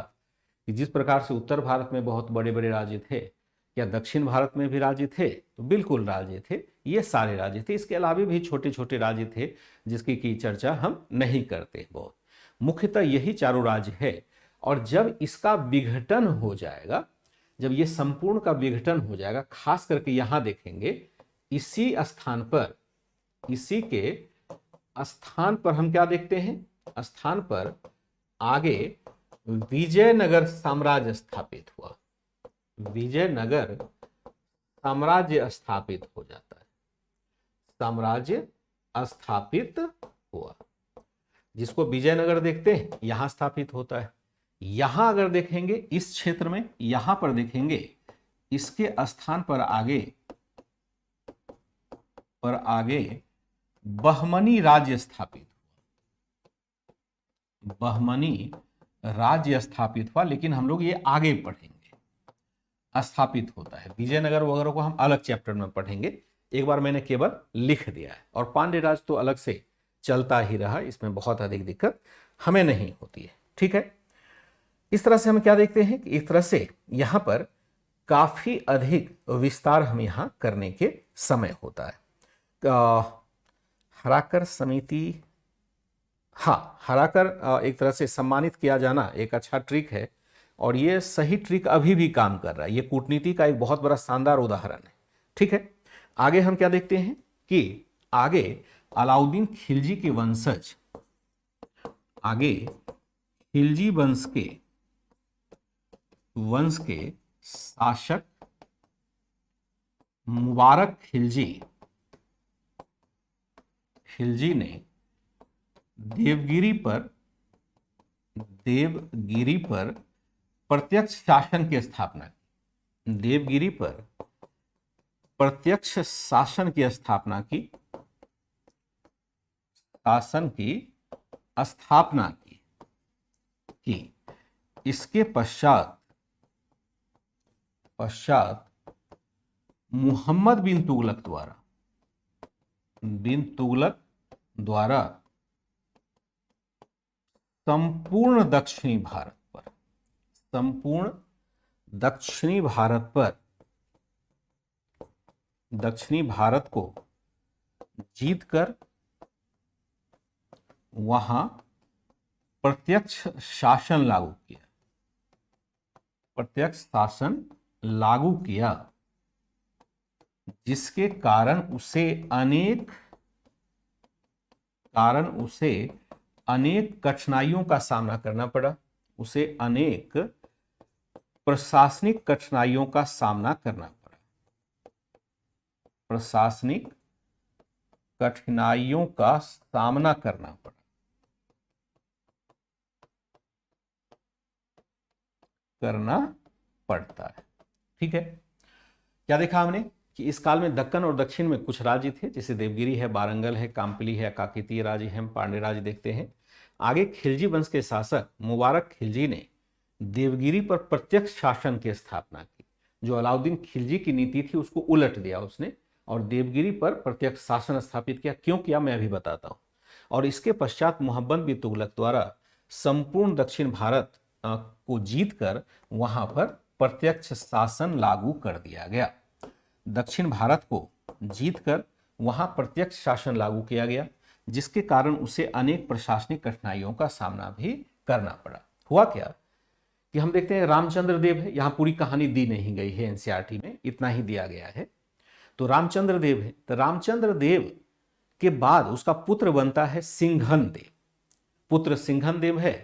कि जिस प्रकार से उत्तर भारत में बहुत बड़े बड़े राज्य थे, क्या दक्षिण भारत में भी राज्य थे? तो बिल्कुल राज्य थे, ये सारे राज्य थे। इसके अलावा भी छोटे छोटे राज्य थे जिसकी की चर्चा हम नहीं करते बहुत। मुख्यतः यही चारों राज्य है। और जब इसका विघटन हो जाएगा, जब ये संपूर्ण का विघटन हो जाएगा, खास करके यहां देखेंगे इसी के स्थान पर हम क्या देखते हैं, स्थान पर आगे विजयनगर साम्राज्य स्थापित हुआ। विजयनगर साम्राज्य स्थापित हो जाता है, साम्राज्य स्थापित हुआ, जिसको विजयनगर देखते हैं यहां स्थापित होता है। यहां अगर देखेंगे इस क्षेत्र में, यहां पर देखेंगे इसके स्थान पर आगे बहमनी राज्य स्थापित हुआ। बहमनी राज्य स्थापित हुआ, लेकिन हम लोग ये आगे पढ़ेंगे, स्थापित होता है। विजयनगर वगैरह को हम अलग चैप्टर में पढ़ेंगे, एक बार मैंने केवल लिख दिया है। और पांड्य राज तो अलग से चलता ही रहा, इसमें बहुत अधिक दिक्कत हमें नहीं होती है। ठीक है, इस तरह से हम क्या देखते हैं कि इस तरह से यहां पर काफी अधिक विस्तार हम यहां करने के समय होता है। हराकर समिति, हाँ, हराकर एक तरह से सम्मानित किया जाना एक अच्छा ट्रिक है, और ये सही ट्रिक अभी भी काम कर रहा है। ये कूटनीति का एक बहुत बड़ा शानदार उदाहरण है। ठीक है, आगे हम क्या देखते हैं कि आगे अलाउद्दीन खिलजी के वंशज, आगे खिलजी वंश के शासक मुबारक खिलजी ने देवगिरी पर प्रत्यक्ष शासन की स्थापना की। देवगिरी पर प्रत्यक्ष शासन की स्थापना की। इसके पश्चात मुहम्मद बिन तुगलक द्वारा संपूर्ण दक्षिणी भारत को जीतकर वहां प्रत्यक्ष शासन लागू किया, जिसके कारण उसे अनेक कठिनाइयों का सामना करना पड़ा। उसे अनेक प्रशासनिक कठिनाइयों का सामना करना पड़ा। प्रशासनिक कठिनाइयों का सामना करना पड़ा। करना पड़ता है। ठीक है, क्या देखा हमने कि इस काल में दक्कन और दक्षिण में कुछ राज्य थे, जैसे देवगिरी है, वारंगल है, काम्पिली है, काकतीय राज्य है, हम पांड्य राज्य देखते हैं। आगे खिलजी वंश के शासक मुबारक खिलजी ने देवगिरी पर प्रत्यक्ष शासन की स्थापना की। जो अलाउद्दीन खिलजी की नीति थी उसको उलट दिया उसने और देवगिरी पर प्रत्यक्ष शासन स्थापित किया। क्यों किया मैं अभी बताता हूं। और इसके पश्चात मोहम्मद बिन तुगलक द्वारा संपूर्ण दक्षिण भारत को जीतकर वहां पर प्रत्यक्ष शासन लागू कर दिया गया। दक्षिण भारत को जीतकर वहां प्रत्यक्ष शासन लागू किया गया, जिसके कारण उसे अनेक प्रशासनिक कठिनाइयों का सामना भी करना पड़ा। हुआ क्या कि हम देखते हैं रामचंद्र देव है, यहां पूरी कहानी दी नहीं गई है, एनसीईआरटी में इतना ही दिया गया है। तो रामचंद्र देव है, तो रामचंद्र देव के बाद उसका पुत्र बनता है सिंघन देव। पुत्र सिंघन देव है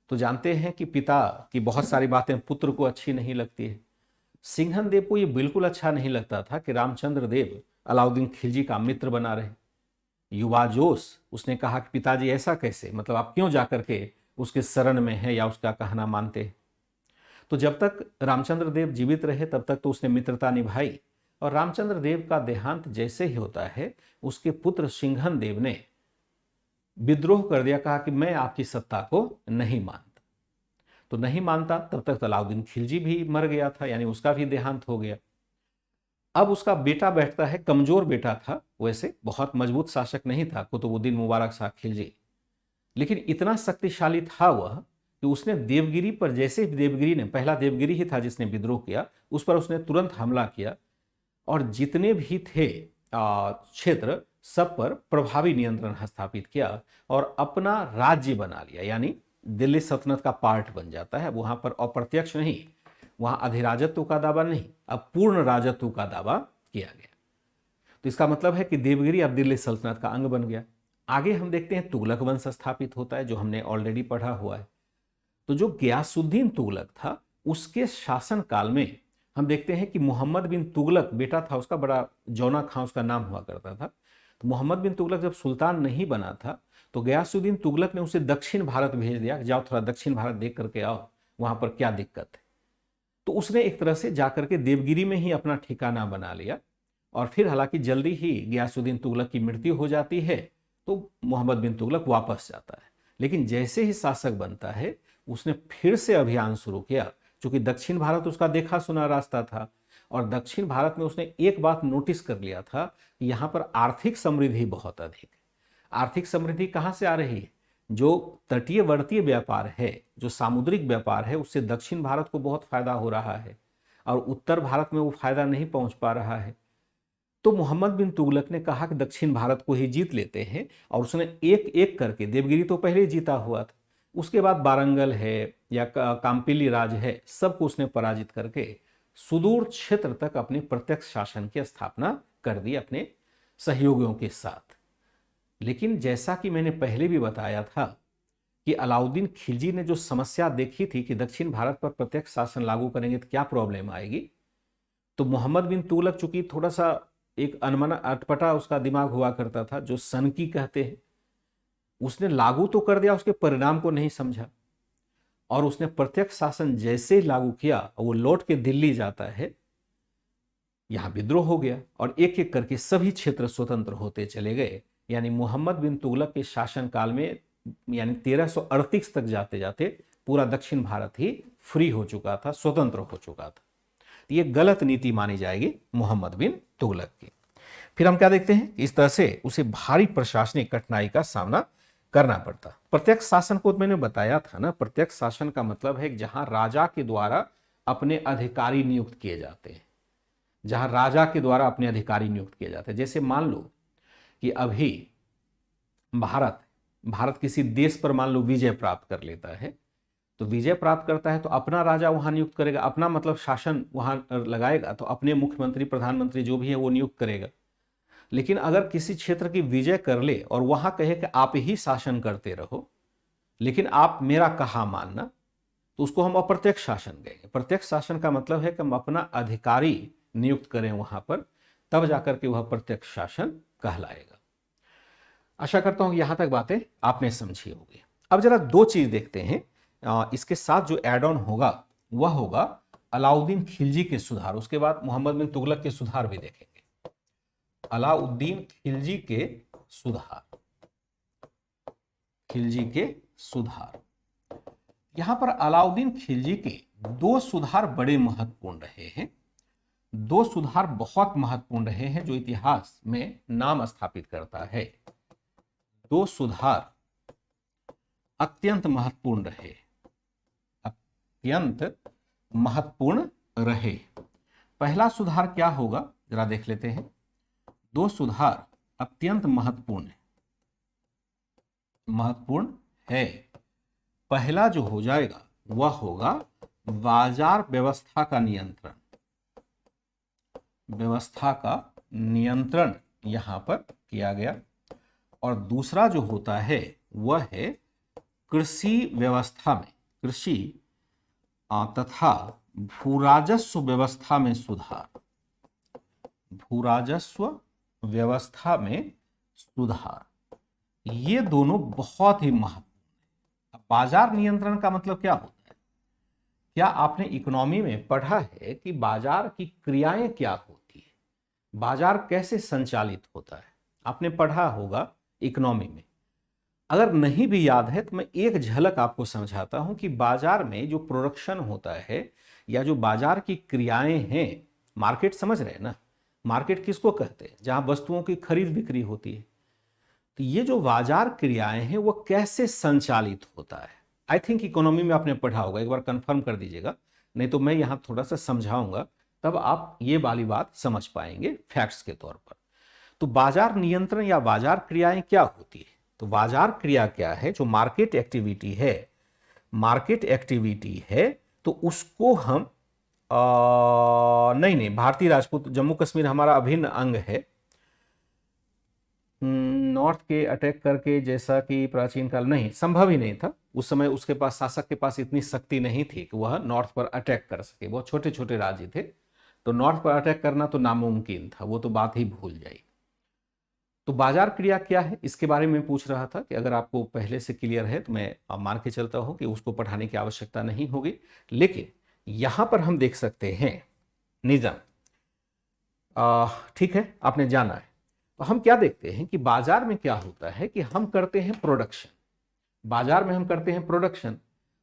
तो जानते हैं कि पिता की बहुत सारी बातें पुत्र को अच्छी नहीं लगती है। सिंघन देव को यह बिल्कुल अच्छा नहीं लगता था कि रामचंद्र देव अलाउद्दीन खिलजी का मित्र बना रहे। युवा जोश उसने कहा कि पिताजी ऐसा कैसे, मतलब आप क्यों जाकर के उसके शरण में है या उसका कहना मानते हैं। तो जब तक रामचंद्र देव जीवित रहे तब तक तो उसने मित्रता निभाई, और रामचंद्र देव का देहांत जैसे ही होता है उसके पुत्र सिंघन देव ने विद्रोह कर दिया, कहा कि मैं आपकी सत्ता को नहीं मानता। तो नहीं मानता तब तक अलाउद्दीन खिलजी भी मर गया था, यानी उसका भी देहांत हो गया। अब उसका बेटा बैठता है, कमजोर बेटा था, वैसे बहुत मजबूत शासक नहीं था कुतुबुद्दीन मुबारक शाह खिलजी, लेकिन इतना शक्तिशाली था वह कि उसने देवगिरी पर, जैसे देवगिरी ने, पहला देवगिरी ही था जिसने विद्रोह किया, उस पर उसने तुरंत हमला किया और जितने भी थे क्षेत्र सब पर प्रभावी नियंत्रण स्थापित किया और अपना राज्य बना लिया, यानी दिल्ली सल्तनत का पार्ट बन जाता है। वहां पर अप्रत्यक्ष नहीं, वहां अधिराजत्व का दावा नहीं, अब पूर्ण राजत्व का दावा किया गया। तो इसका मतलब है कि देवगिरी अब दिल्ली सल्तनत का अंग बन गया। आगे हम देखते हैं तुगलक वंश स्थापित होता है, जो हमने ऑलरेडी पढ़ा हुआ है। तो जो गयासुद्दीन तुगलक था उसके शासन काल में हम देखते हैं कि मोहम्मद बिन तुगलक बेटा था उसका, बड़ा जौना खां उसका नाम हुआ करता था। तो मोहम्मद बिन तुगलक जब सुल्तान नहीं बना था तो गयासुद्दीन तुगलक ने उसे दक्षिण भारत भेज दिया, जाओ थोड़ा दक्षिण भारत देख करके आओ, वहां पर क्या दिक्कत है। तो उसने एक तरह से जाकर के देवगिरी में ही अपना ठिकाना बना लिया। और फिर हालांकि जल्दी ही गयासुद्दीन तुगलक की मृत्यु हो जाती है तो मोहम्मद बिन तुगलक वापस जाता है। लेकिन जैसे ही शासक बनता है उसने फिर से अभियान शुरू किया, क्योंकि दक्षिण भारत उसका देखा सुना रास्ता था और दक्षिण भारत में उसने एक बात नोटिस कर लिया था कि यहाँ पर आर्थिक समृद्धि बहुत अधिक है। आर्थिक समृद्धि कहाँ से आ रही है? जो तटीयवर्तीय व्यापार है, जो सामुद्रिक व्यापार है, उससे दक्षिण भारत को बहुत फायदा हो रहा है और उत्तर भारत में वो फायदा नहीं पहुंच पा रहा है। तो मोहम्मद बिन तुगलक ने कहा कि दक्षिण भारत को ही जीत लेते हैं और उसने एक एक करके, देवगिरी तो पहले ही जीता हुआ था, उसके बाद बारंगल है या काम्पिली राज है, सबको उसने पराजित करके सुदूर क्षेत्र तक अपने प्रत्यक्ष शासन की स्थापना कर दी अपने सहयोगियों के साथ। लेकिन जैसा कि मैंने पहले भी बताया था कि अलाउद्दीन खिलजी ने जो समस्या देखी थी कि दक्षिण भारत पर प्रत्यक्ष शासन लागू करेंगे तो क्या प्रॉब्लम आएगी, तो मोहम्मद बिन तुगलक चूंकि थोड़ा सा एक अनमना अटपटा उसका दिमाग हुआ करता था, जो सनकी कहते हैं, उसने लागू तो कर दिया, उसके परिणाम को नहीं समझा और उसने प्रत्यक्ष शासन जैसे ही लागू किया वो लौट के दिल्ली जाता है, यहां विद्रोह हो गया और एक एक करके सभी क्षेत्र स्वतंत्र होते चले गए। यानी मोहम्मद बिन तुगलक के शासन काल में, यानी 1338 तक जाते जाते पूरा दक्षिण भारत ही फ्री हो चुका था, स्वतंत्र हो चुका था। ये गलत नीति मानी जाएगी मोहम्मद बिन तुगलक की। फिर हम क्या देखते हैं, इस तरह से उसे भारी प्रशासनिक कठिनाई का सामना करना पड़ता। प्रत्यक्ष शासन को मैंने बताया था ना, प्रत्यक्ष शासन का मतलब है जहां राजा के द्वारा अपने अधिकारी नियुक्त किए जाते हैं, जहां राजा के द्वारा अपने अधिकारी नियुक्त किए जाते हैं। जैसे मान लो कि अभी भारत भारत किसी देश पर मान लो विजय प्राप्त कर लेता है, तो विजय प्राप्त करता है तो अपना राजा वहां नियुक्त करेगा, अपना मतलब शासन वहां लगाएगा, तो अपने मुख्यमंत्री प्रधानमंत्री जो भी है वो नियुक्त करेगा। लेकिन अगर किसी क्षेत्र की विजय कर ले और वहां कहे कि आप ही शासन करते रहो लेकिन आप मेरा कहा मानना, तो उसको हम अप्रत्यक्ष शासन कहेंगे। प्रत्यक्ष शासन का मतलब है कि हम अपना अधिकारी नियुक्त करें वहां पर, तब जाकर के वह प्रत्यक्ष शासन कहलाएगा। आशा करता हूं यहां तक बातें आपने समझी होगी। अब जरा दो चीज देखते हैं, इसके साथ जो एड ऑन होगा वह होगा अलाउद्दीन खिलजी के सुधार, उसके बाद मोहम्मद बिन तुगलक के सुधार भी देखेंगे। अलाउद्दीन खिलजी के सुधार, खिलजी के सुधार, यहां पर अलाउद्दीन खिलजी के दो सुधार बड़े महत्वपूर्ण रहे हैं। दो सुधार बहुत महत्वपूर्ण रहे हैं जो इतिहास में नाम स्थापित करता है। दो सुधार अत्यंत महत्वपूर्ण रहे, अत्यंत महत्वपूर्ण रहे। पहला सुधार क्या होगा जरा देख लेते हैं। दो सुधार अत्यंत महत्वपूर्ण है। पहला जो हो जाएगा वह होगा बाजार व्यवस्था का नियंत्रण। व्यवस्था का नियंत्रण यहां पर किया गया। और दूसरा जो होता है वह है कृषि व्यवस्था में, कृषि तथा भूराजस्व व्यवस्था में सुधार। भूराजस्व व्यवस्था में सुधार, ये दोनों बहुत ही महत्वपूर्ण है। बाजार नियंत्रण का मतलब क्या होता है? क्या आपने इकोनॉमी में पढ़ा है कि बाजार की क्रियाएं क्या होती है, बाजार कैसे संचालित होता है? आपने पढ़ा होगा इकोनॉमी में। अगर नहीं भी याद है तो मैं एक झलक आपको समझाता हूं कि बाजार में जो प्रोडक्शन होता है या जो बाजार की क्रियाएं हैं, मार्केट समझ रहे हैं ना, मार्केट किसको कहते हैं? जहां वस्तुओं की खरीद बिक्री होती है। तो ये जो बाजार क्रियाएं हैं वो कैसे संचालित होता है? आई थिंक इकोनॉमी में आपने पढ़ा होगा, एक बार कंफर्म कर दीजिएगा, नहीं तो मैं यहां थोड़ा सा समझाऊंगा, तब आप ये वाली बात समझ पाएंगे फैक्ट्स के तौर पर। तो बाजार नियंत्रण या बाजार क्रियाएं क्या होती है? तो बाजार क्रिया क्या है? जो मार्केट एक्टिविटी है, मार्केट एक्टिविटी है, तो उसको हम नहीं, भारतीय राजपूत जम्मू कश्मीर हमारा अभिन्न अंग है। नॉर्थ के अटैक करके, जैसा कि प्राचीन काल, नहीं, संभव ही नहीं था उस समय, उसके पास, शासक के पास इतनी शक्ति नहीं थी कि वह नॉर्थ पर अटैक कर सके। बहुत छोटे छोटे राज्य थे, तो नॉर्थ पर अटैक करना तो नामुमकिन था, वो तो बात ही भूल जाइए। तो बाजार क्रिया क्या है इसके बारे में पूछ रहा था कि अगर आपको पहले से क्लियर है तो मैं मान के चलता हूं कि उसको पढ़ाने की आवश्यकता नहीं होगी। लेकिन यहां पर हम देख सकते हैं निजाम, ठीक है, आपने जाना है। तो हम क्या देखते हैं कि बाजार में क्या होता है कि हम करते हैं प्रोडक्शन, बाजार में हम करते हैं प्रोडक्शन,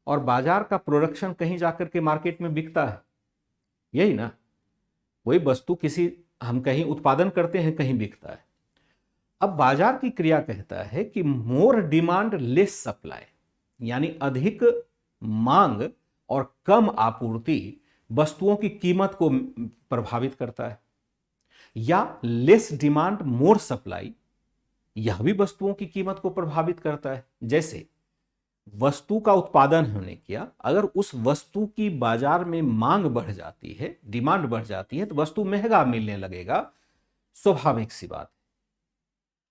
और बाजार का प्रोडक्शन कहीं जाकर के मार्केट में बिकता है, यही ना। वही वस्तु किसी, हम कहीं उत्पादन करते हैं, कहीं बिकता है। अब बाजार की क्रिया कहता है कि मोर डिमांड लेस सप्लाई, यानी अधिक मांग और कम आपूर्ति वस्तुओं की कीमत को प्रभावित करता है, या लेस डिमांड मोर सप्लाई, यह भी वस्तुओं की कीमत को प्रभावित करता है। जैसे वस्तु का उत्पादन हमने किया, अगर उस वस्तु की बाजार में मांग बढ़ जाती है, डिमांड बढ़ जाती है, तो वस्तु महंगा मिलने लगेगा, स्वाभाविक सी बात।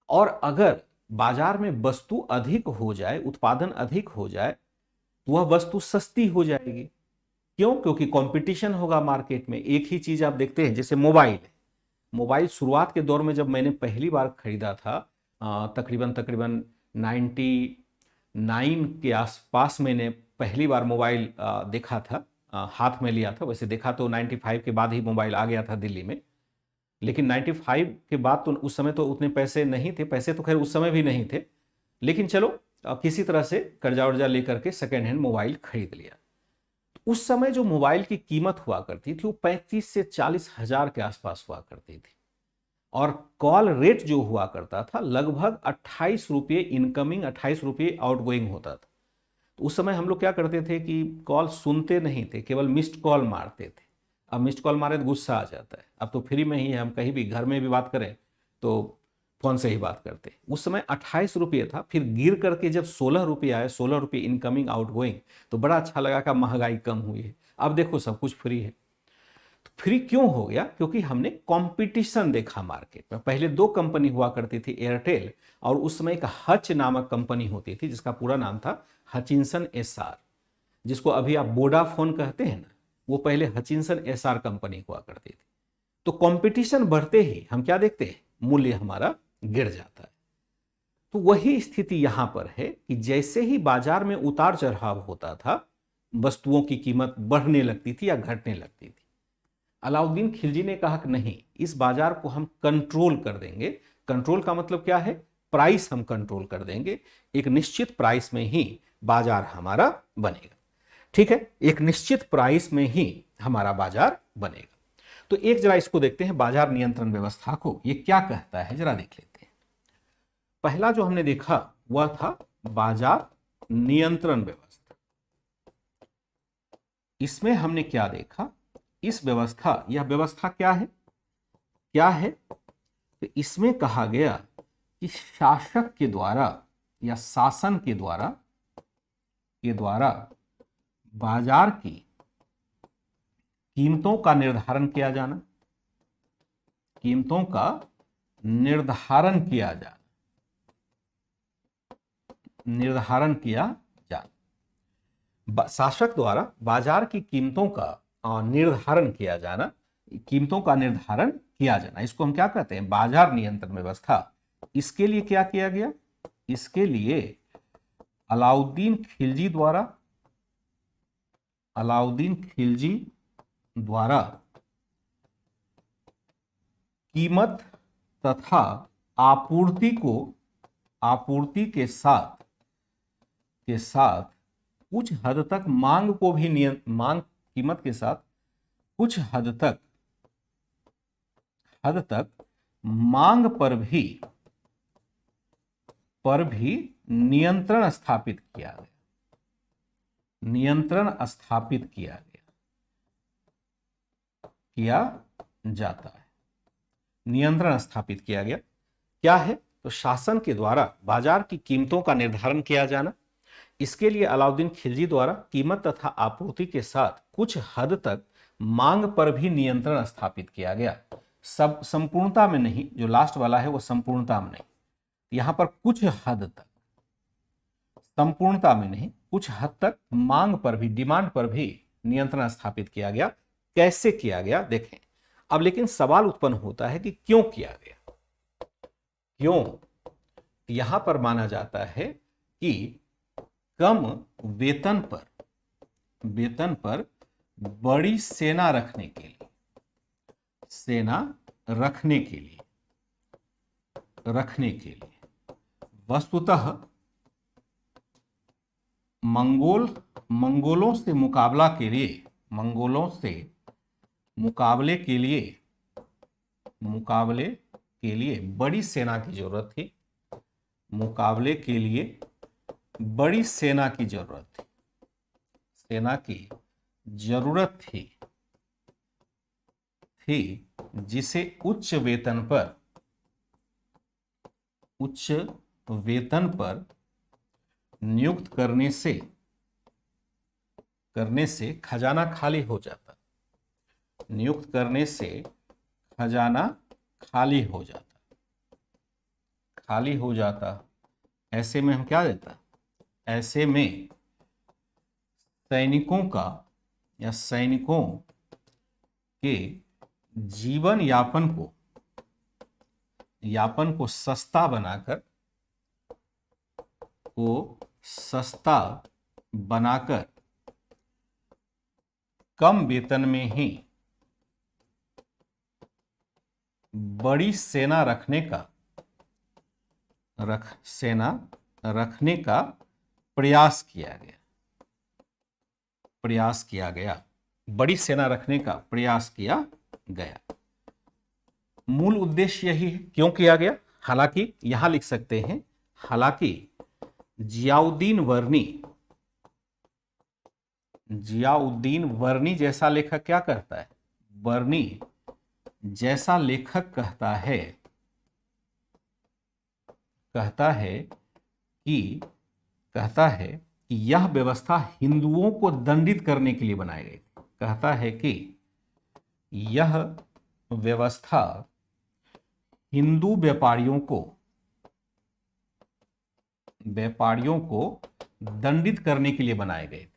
और अगर बाजार में वस्तु अधिक हो जाए, उत्पादन अधिक हो जाए, तो वह वस्तु सस्ती हो जाएगी। क्यों? क्योंकि कंपटीशन होगा मार्केट में। एक ही चीज आप देखते हैं, जैसे मोबाइल। मोबाइल शुरुआत के दौर में जब मैंने पहली बार खरीदा था, तकरीबन 99 के आसपास मैंने पहली बार मोबाइल देखा था, हाथ में लिया था। वैसे देखा तो 95 के बाद ही मोबाइल आ गया था दिल्ली में, लेकिन 95 के बाद तो उस समय तो उतने पैसे नहीं थे, पैसे तो खैर उस समय भी नहीं थे, लेकिन चलो किसी तरह से कर्जा वर्जा लेकर के सेकेंड हैंड मोबाइल खरीद लिया। उस समय जो मोबाइल की कीमत हुआ करती थी वो 35 से 40 हजार के आसपास हुआ करती थी, और कॉल रेट जो हुआ करता था लगभग 28 रुपये इनकमिंग, 28 रुपये आउटगोइंग होता था। तो उस समय हम लोग क्या करते थे कि कॉल सुनते नहीं थे, केवल मिस्ड कॉल मारते थे। अब मिस्ड कॉल मारे तो गुस्सा आ जाता है, अब तो फ्री में ही है, हम कहीं भी घर में भी बात करें तो फोन से ही बात करते। उस समय 28 रुपये था, फिर गिर करके जब 16 रुपये आए, 16 रुपये इनकमिंग आउटगोइंग, तो बड़ा अच्छा लगा कि महंगाई कम हुई है, अब देखो सब कुछ फ्री है। तो फ्री क्यों हो गया? क्योंकि हमने कंपटीशन देखा मार्केट में। पहले दो कंपनी हुआ करती थी, एयरटेल, और उस समय एक हच नामक कंपनी होती थी जिसका पूरा नाम था हचिंसन एसआर, जिसको अभी आप वोडाफोन कहते हैं ना, वो पहले हचिंसन एसआर कंपनी हुआ करती थी। तो कंपटीशन बढ़ते ही हम क्या देखते हैं? मूल्य हमारा गिर जाता है। तो वही स्थिति यहां पर है कि जैसे ही बाजार में उतार चढ़ाव होता था, वस्तुओं की कीमत बढ़ने लगती थी या घटने लगती थी। अलाउद्दीन खिलजी ने कहा कि नहीं, इस बाजार को हम कंट्रोल कर देंगे। कंट्रोल का मतलब क्या है? प्राइस हम कंट्रोल कर देंगे, एक निश्चित प्राइस में ही बाजार हमारा बनेगा। ठीक है, एक निश्चित प्राइस में ही हमारा बाजार बनेगा। तो एक जरा इसको देखते हैं बाजार नियंत्रण व्यवस्था को, ये क्या कहता है जरा देख लेते हैं। पहला जो हमने देखा वह था बाजार नियंत्रण व्यवस्था। इसमें हमने क्या देखा, इस व्यवस्था, यह व्यवस्था क्या है, क्या है, तो इसमें कहा गया कि शासक के द्वारा या शासन के द्वारा बाजार की कीमतों का निर्धारण किया जाना, कीमतों का निर्धारण किया जाना, निर्धारण किया जाना, शासक द्वारा बाजार की कीमतों का निर्धारण किया जाना, कीमतों का निर्धारण किया जाना, इसको हम क्या कहते हैं, बाजार नियंत्रण व्यवस्था। इसके लिए क्या किया गया, इसके लिए अलाउद्दीन खिलजी द्वारा कीमत तथा आपूर्ति के साथ कुछ हद तक मांग को भी कीमत के साथ कुछ हद तक मांग पर भी नियंत्रण स्थापित किया गया, नियंत्रण स्थापित किया जाता है, नियंत्रण स्थापित किया गया। क्या है, तो शासन के द्वारा बाजार की कीमतों का निर्धारण किया जाना, इसके लिए अलाउद्दीन खिलजी द्वारा कीमत तथा आपूर्ति के साथ कुछ हद तक मांग पर भी नियंत्रण स्थापित किया गया। सब संपूर्णता में नहीं, जो लास्ट वाला है वो संपूर्णता में नहीं, यहां पर कुछ हद तक, संपूर्णता में नहीं, कुछ हद तक मांग पर भी, डिमांड पर भी नियंत्रण स्थापित किया गया। कैसे किया गया देखें। अब लेकिन सवाल उत्पन्न होता है कि क्यों किया गया, क्यों। यहां पर माना जाता है कि कम वेतन पर बड़ी सेना रखने के लिए वस्तुतः मंगोलों से मुकाबले के लिए बड़ी सेना की जरूरत थी, मुकाबले के लिए बड़ी सेना की जरूरत थी, जिसे उच्च वेतन पर नियुक्त करने से खजाना खाली हो जाता, नियुक्त करने से खजाना खाली हो जाता। ऐसे में हम क्या देता, ऐसे में सैनिकों के जीवन यापन को सस्ता बनाकर कम वेतन में ही बड़ी सेना रखने का प्रयास किया गया, बड़ी सेना रखने का प्रयास किया गया। मूल उद्देश्य यही है। क्यों किया गया, हालांकि यहां लिख सकते हैं, हालांकि जियाउद्दीन वर्नी जैसा लेखक क्या कहता है, वर्नी जैसा लेखक कहता है कि यह व्यवस्था हिंदुओं को दंडित करने के लिए बनाई गई। कहता है कि यह व्यवस्था हिंदू व्यापारियों को दंडित करने के लिए बनाए गए थे,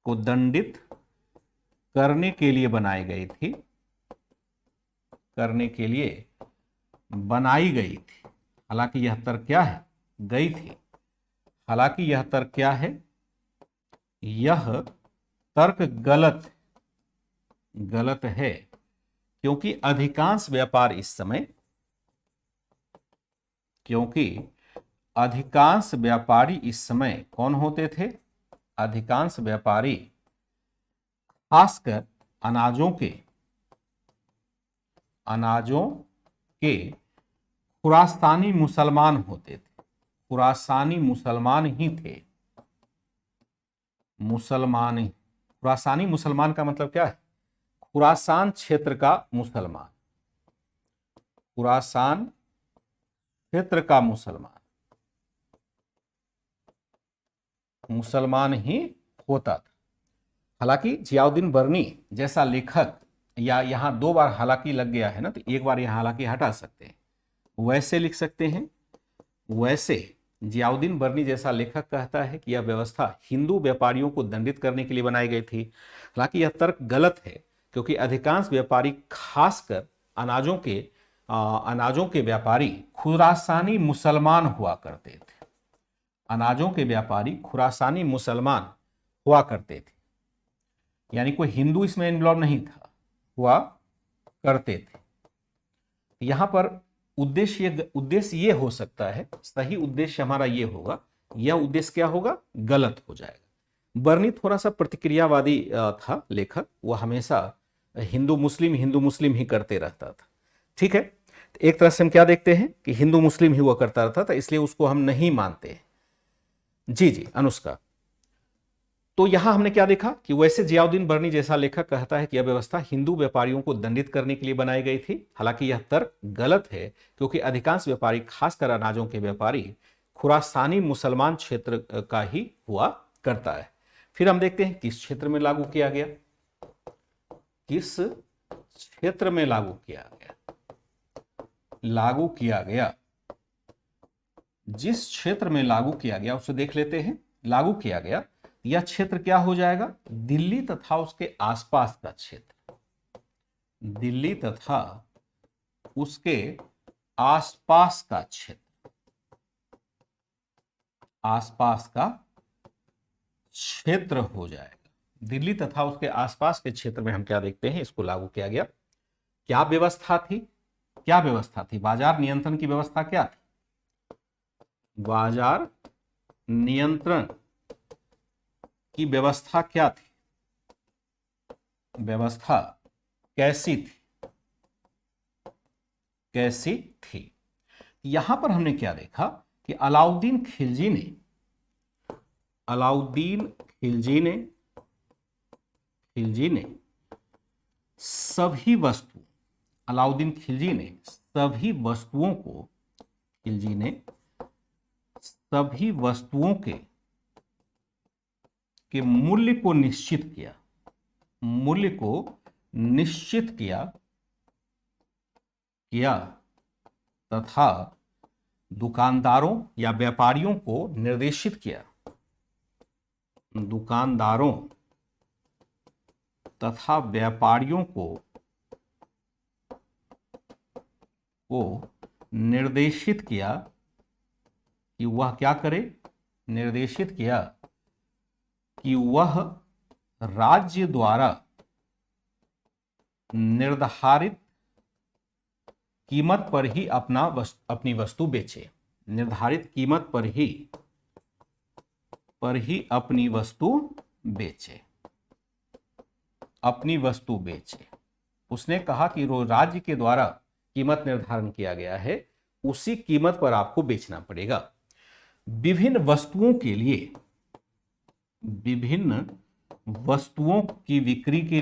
को दंडित करने के लिए बनाई गई थी, करने के लिए बनाई गई थी। हालांकि यह तर्क क्या है, गई थी। हालांकि यह तर्क क्या है, यह तर्क गलत है, क्योंकि अधिकांश व्यापार इस समय, क्योंकि अधिकांश व्यापारी इस समय कौन होते थे, अधिकांश व्यापारी खासकर अनाजों के खुरासानी मुसलमान होते थे। खुरासानी मुसलमान ही थे। खुरासानी मुसलमान का मतलब क्या है? खुरासान क्षेत्र का मुसलमान। खुरासान क्षेत्र का मुसलमान ही होता था। हालांकि जियाउद्दीन बर्नी जैसा लेखक, या यहां दो बार हालांकि लग गया है ना, तो एक बार यहां हालांकि हटा सकते हैं, वैसे लिख सकते हैं। वैसे जियाउद्दीन बर्नी जैसा लेखक कहता है कि यह व्यवस्था हिंदू व्यापारियों को दंडित करने के लिए बनाई गई थी। हालांकि यह तर्क गलत है, क्योंकि अधिकांश व्यापारी, खासकर अनाजों के व्यापारी खुरासानी मुसलमान हुआ करते थे। अनाजों के व्यापारी खुरासानी मुसलमान हुआ करते थे, यानी कोई हिंदू इसमें इन्वॉल्व नहीं था, हुआ करते थे। यहां पर उद्देश्य ये हो सकता है, सही उद्देश्य हमारा ये होगा, यह उद्देश्य क्या होगा? गलत हो जाएगा। बर्नी थोड़ा सा प्रतिक्रियावादी था लेखक, वह हमेशा हिंदू मुस्लिम ही करते रहता था। ठीक है, तो एक तरह से हम क्या देखते हैं कि हिंदू मुस्लिम ही हुआ करता रहता था, इसलिए उसको हम नहीं मानते। जी अनुष्का। तो यहां हमने क्या देखा कि वैसे जियाउद्दीन बर्नी जैसा लेखक कहता है कि यह व्यवस्था हिंदू व्यापारियों को दंडित करने के लिए बनाई गई थी। हालांकि यह तर्क गलत है, क्योंकि अधिकांश व्यापारी, खासकर अनाजों के व्यापारी, खुरासानी मुसलमान क्षेत्र का ही हुआ करता है। फिर हम देखते हैं किस क्षेत्र में लागू किया गया। किस क्षेत्र में लागू किया गया? जिस क्षेत्र में लागू किया गया उसे देख लेते हैं। लागू किया गया, यह क्षेत्र क्या हो जाएगा? दिल्ली तथा उसके आसपास का क्षेत्र। दिल्ली तथा उसके आसपास का क्षेत्र। आसपास का क्षेत्र हो जाएगा। दिल्ली तथा उसके आसपास के क्षेत्र में हम क्या देखते हैं? इसको लागू किया गया। क्या व्यवस्था थी? बाजार नियंत्रण की व्यवस्था क्या थी? बाजार नियंत्रण की व्यवस्था क्या थी? व्यवस्था कैसी थी? यहां पर हमने क्या देखा कि अलाउद्दीन खिलजी ने सभी वस्तुओं के मूल्य को निश्चित किया तथा दुकानदारों या व्यापारियों को निर्देशित किया। दुकानदारों तथा व्यापारियों को निर्देशित किया कि वह क्या करे? निर्देशित किया कि वह राज्य द्वारा निर्धारित कीमत पर ही अपनी वस्तु बेचे। निर्धारित कीमत पर ही अपनी वस्तु बेचे। उसने कहा कि राज्य के द्वारा कीमत निर्धारण किया गया है, उसी कीमत पर आपको बेचना पड़ेगा। विभिन्न वस्तुओं की बिक्री के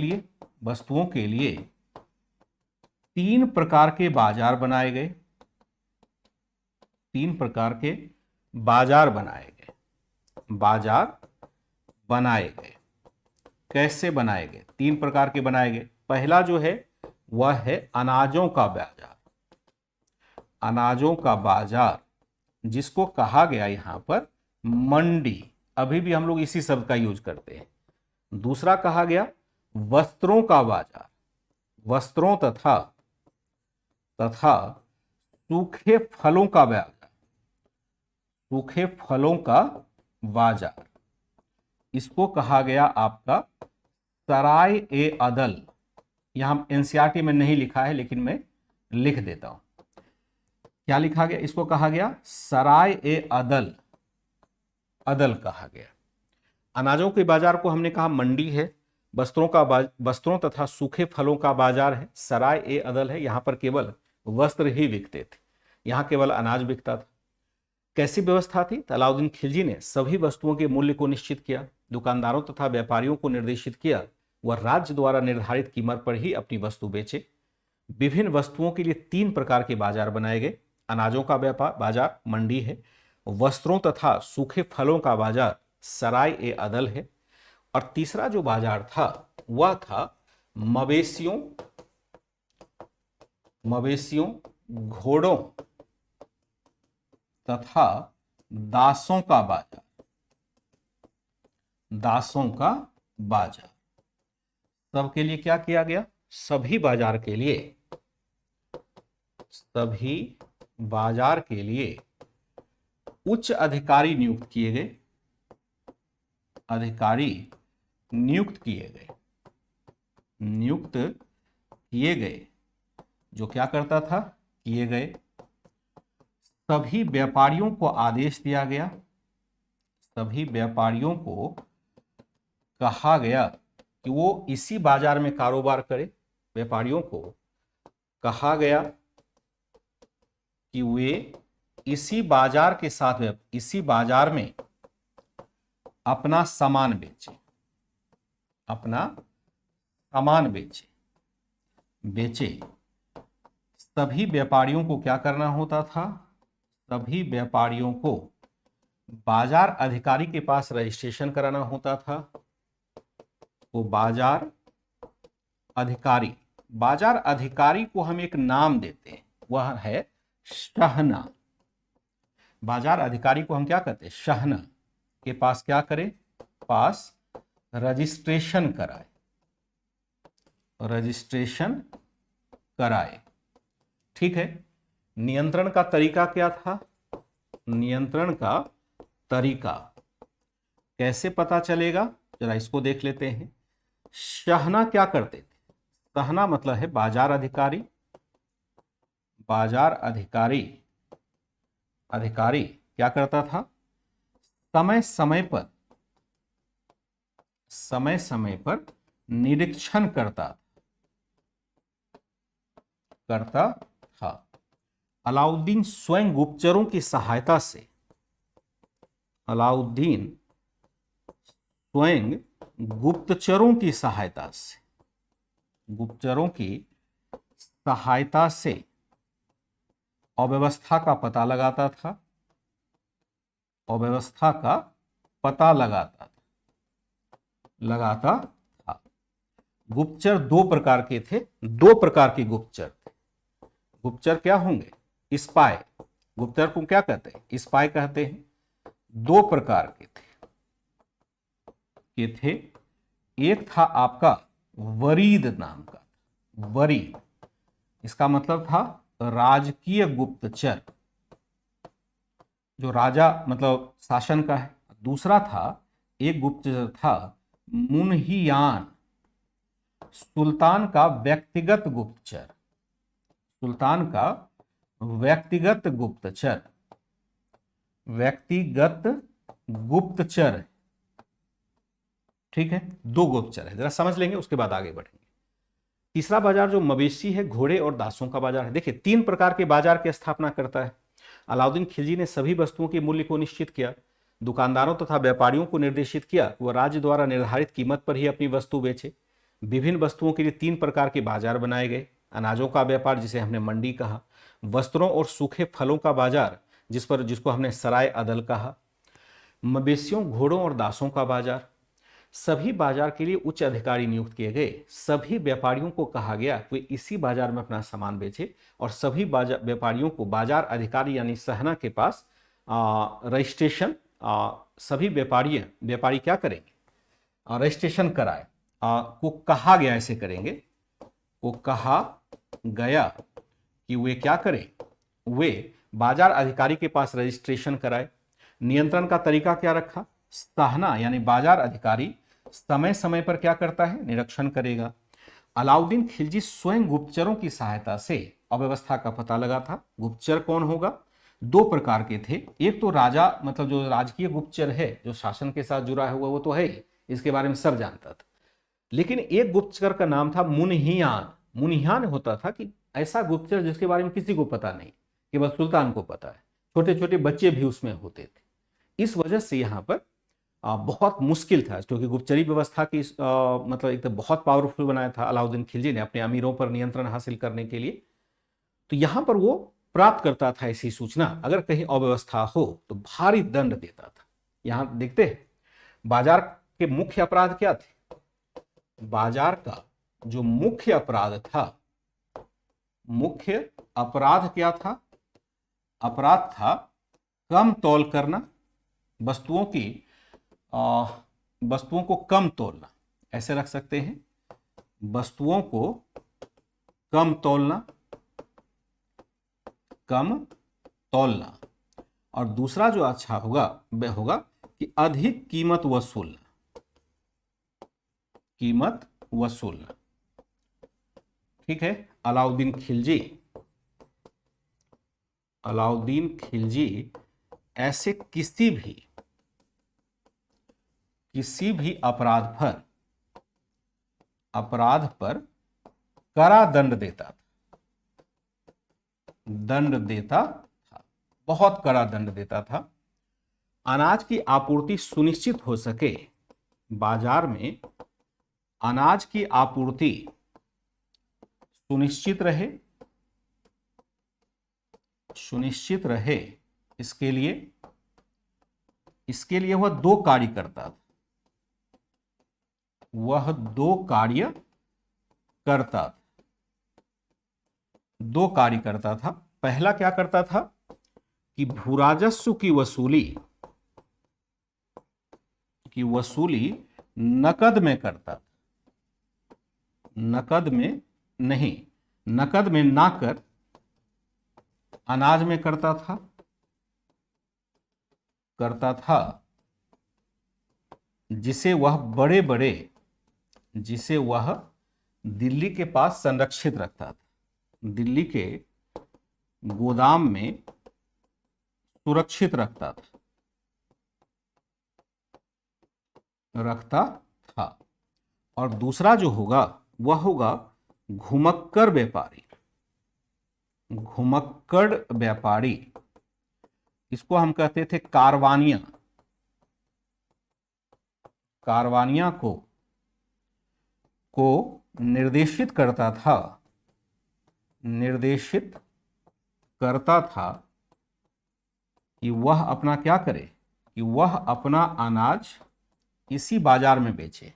लिए 3 प्रकार के बाजार बनाए गए। कैसे बनाए गए? 3 प्रकार के बनाए गए। पहला जो है वह है अनाजों का बाजार, जिसको कहा गया यहां पर मंडी। अभी भी हम लोग इसी शब्द का यूज करते हैं। दूसरा कहा गया वस्त्रों का बाजार, वस्त्रों तथा सूखे फलों का बाजार, इसको कहा गया आपका सराय ए अदल। यहां एनसीईआरटी में नहीं लिखा है, लेकिन मैं लिख देता हूं। क्या लिखा गया? इसको कहा गया सराय ए अदल कहा गया। अनाजों के बाजार को हमने कहा मंडी है, वस्त्रों तथा सूखे फलों का बाजार है, सराय ए अदल है, यहां पर केवल वस्त्र ही बिकते थे, यहां केवल अनाज बिकता था। कैसी व्यवस्था थी? अलाउद्दीन खिलजी ने सभी वस्तुओं के मूल्य को निश्चित किया, दुकानदारों तथा व्यापारियों को निर्देशित किया वह राज्य द्वारा निर्धारित कीमत पर ही अपनी वस्तु बेचे। विभिन्न वस्तुओं के लिए 3 प्रकार के बाजार बनाए गए। अनाजों का व्यापार बाजार मंडी है, वस्त्रों तथा सूखे फलों का बाजार सराय ए अदल है, और तीसरा जो बाजार था वह था मवेशियों, घोड़ों तथा दासों का बाजार। सबके लिए क्या किया गया? सभी बाजार के लिए उच्च अधिकारी नियुक्त किए गए, जो क्या करता था? किए गए। सभी व्यापारियों को आदेश दिया गया, सभी व्यापारियों को कहा गया कि वो इसी बाजार में कारोबार करें। व्यापारियों को कहा गया कि वे इसी बाजार में अपना सामान बेचे। सभी व्यापारियों को क्या करना होता था? सभी व्यापारियों को बाजार अधिकारी के पास रजिस्ट्रेशन कराना होता था। वो बाजार अधिकारी को हम एक नाम देते हैं, वह है शहना। बाजार अधिकारी को हम क्या कहते हैं? शहना के पास क्या करें? पास रजिस्ट्रेशन कराए। ठीक है। नियंत्रण का तरीका क्या था? नियंत्रण का तरीका कैसे पता चलेगा? जरा इसको देख लेते हैं। शहना क्या करते थे? शहना मतलब है बाजार अधिकारी क्या करता था? समय समय पर निरीक्षण करता था। अलाउद्दीन स्वयं गुप्तचरों की सहायता से गुप्तचरों की सहायता से अव्यवस्था का पता लगाता था। गुप्तचर 2 प्रकार के थे, 2 प्रकार के गुप्तचर थे। गुप्तचर क्या होंगे? स्पाई। गुप्तचर को क्या कहते हैं? स्पाई कहते हैं। 2 प्रकार के थे। एक था आपका वरीद नाम का। वरीद इसका मतलब था राजकीय गुप्तचर, जो राजा मतलब शासन का है। दूसरा था, एक गुप्तचर था मुनहियान, सुल्तान का व्यक्तिगत गुप्तचर। ठीक है, 2 गुप्तचर है, जरा समझ लेंगे, उसके बाद आगे बढ़ेंगे। तीसरा बाजार जो मवेशी है, घोड़े और दासों का बाजार है। देखिए 3 प्रकार के बाजार की स्थापना करता है। अलाउद्दीन खिलजी ने सभी वस्तुओं के मूल्य को निश्चित किया, दुकानदारों तथा व्यापारियों को निर्देशित किया वह राज्य द्वारा निर्धारित कीमत पर ही अपनी वस्तु बेचे। विभिन्न वस्तुओं के लिए 3 प्रकार के बाजार बनाए गए। अनाजों का व्यापार, जिसे हमने मंडी कहा, वस्त्रों और सूखे फलों का बाजार, जिसको हमने सराय अदल कहा, मवेशियों, घोड़ों और दासों का बाजार। सभी बाजार के लिए उच्च अधिकारी नियुक्त किए गए। सभी व्यापारियों को कहा गया वे इसी बाजार में अपना सामान बेचे, और सभी व्यापारियों को बाजार अधिकारी यानी सहना के पास रजिस्ट्रेशन, सभी व्यापारी क्या करेंगे? रजिस्ट्रेशन कराए को कहा गया, ऐसे करेंगे, को कहा गया कि वे क्या करें? वे बाजार अधिकारी के पास रजिस्ट्रेशन कराए। नियंत्रण का तरीका क्या रखा? सहना यानी बाजार अधिकारी समय समय पर क्या करता है? निरीक्षण करेगा। अलाउद्दीन खिलजी स्वयं गुप्तचरों की सहायता से अव्यवस्था का पता लगा था। गुप्तचर कौन होगा? दो प्रकार के थे। एक तो राजा, मतलब जो राजकीय गुप्तचर है, जो शासन के साथ जुड़ा हुआ, वो तो है ही, इसके बारे में सब जानता था। लेकिन एक गुप्तचर का नाम था मुनहियान। मुनहियान होता था कि ऐसा गुप्तचर जिसके बारे में किसी को पता नहीं, केवल सुल्तान को पता है। छोटे छोटे बच्चे भी उसमें होते थे। इस वजह से यहाँ पर बहुत मुश्किल था, क्योंकि गुप्तचरी व्यवस्था की मतलब एक तो बहुत पावरफुल बनाया था अलाउद्दीन खिलजी ने अपने अमीरों पर नियंत्रण हासिल करने के लिए। तो यहां पर वो प्राप्त करता था ऐसी सूचना, अगर कहीं अव्यवस्था हो तो भारी दंड देता था। यहां देखते हैं बाजार के मुख्य अपराध क्या थे। बाजार का जो मुख्य अपराध था, मुख्य अपराध क्या था? अपराध था कम तौल करना, वस्तुओं की वस्तुओं को कम तोलना, ऐसे रख सकते हैं, वस्तुओं को कम तोलना, कम तौलना। और दूसरा जो अच्छा होगा वह होगा कि अधिक कीमत वसूलना, कीमत वसूलना। ठीक है। अलाउद्दीन खिलजी ऐसे किसी भी अपराध पर कड़ा दंड देता था, बहुत कड़ा दंड देता था। अनाज की आपूर्ति सुनिश्चित हो सके, बाजार में अनाज की आपूर्ति सुनिश्चित रहे, इसके लिए वह दो कार्य करता था। दो कार्य करता था। पहला क्या करता था कि भूराजस्व की वसूली नकद में करता था, नकद में ना कर अनाज में करता था, जिसे वह दिल्ली के पास संरक्षित रखता था, दिल्ली के गोदाम में सुरक्षित रखता था। और दूसरा जो होगा वह होगा घुमक्कड़ व्यापारी, इसको हम कहते थे कारवानिया को निर्देशित करता था कि वह अपना क्या करे, कि वह अपना अनाज इसी बाजार में बेचे,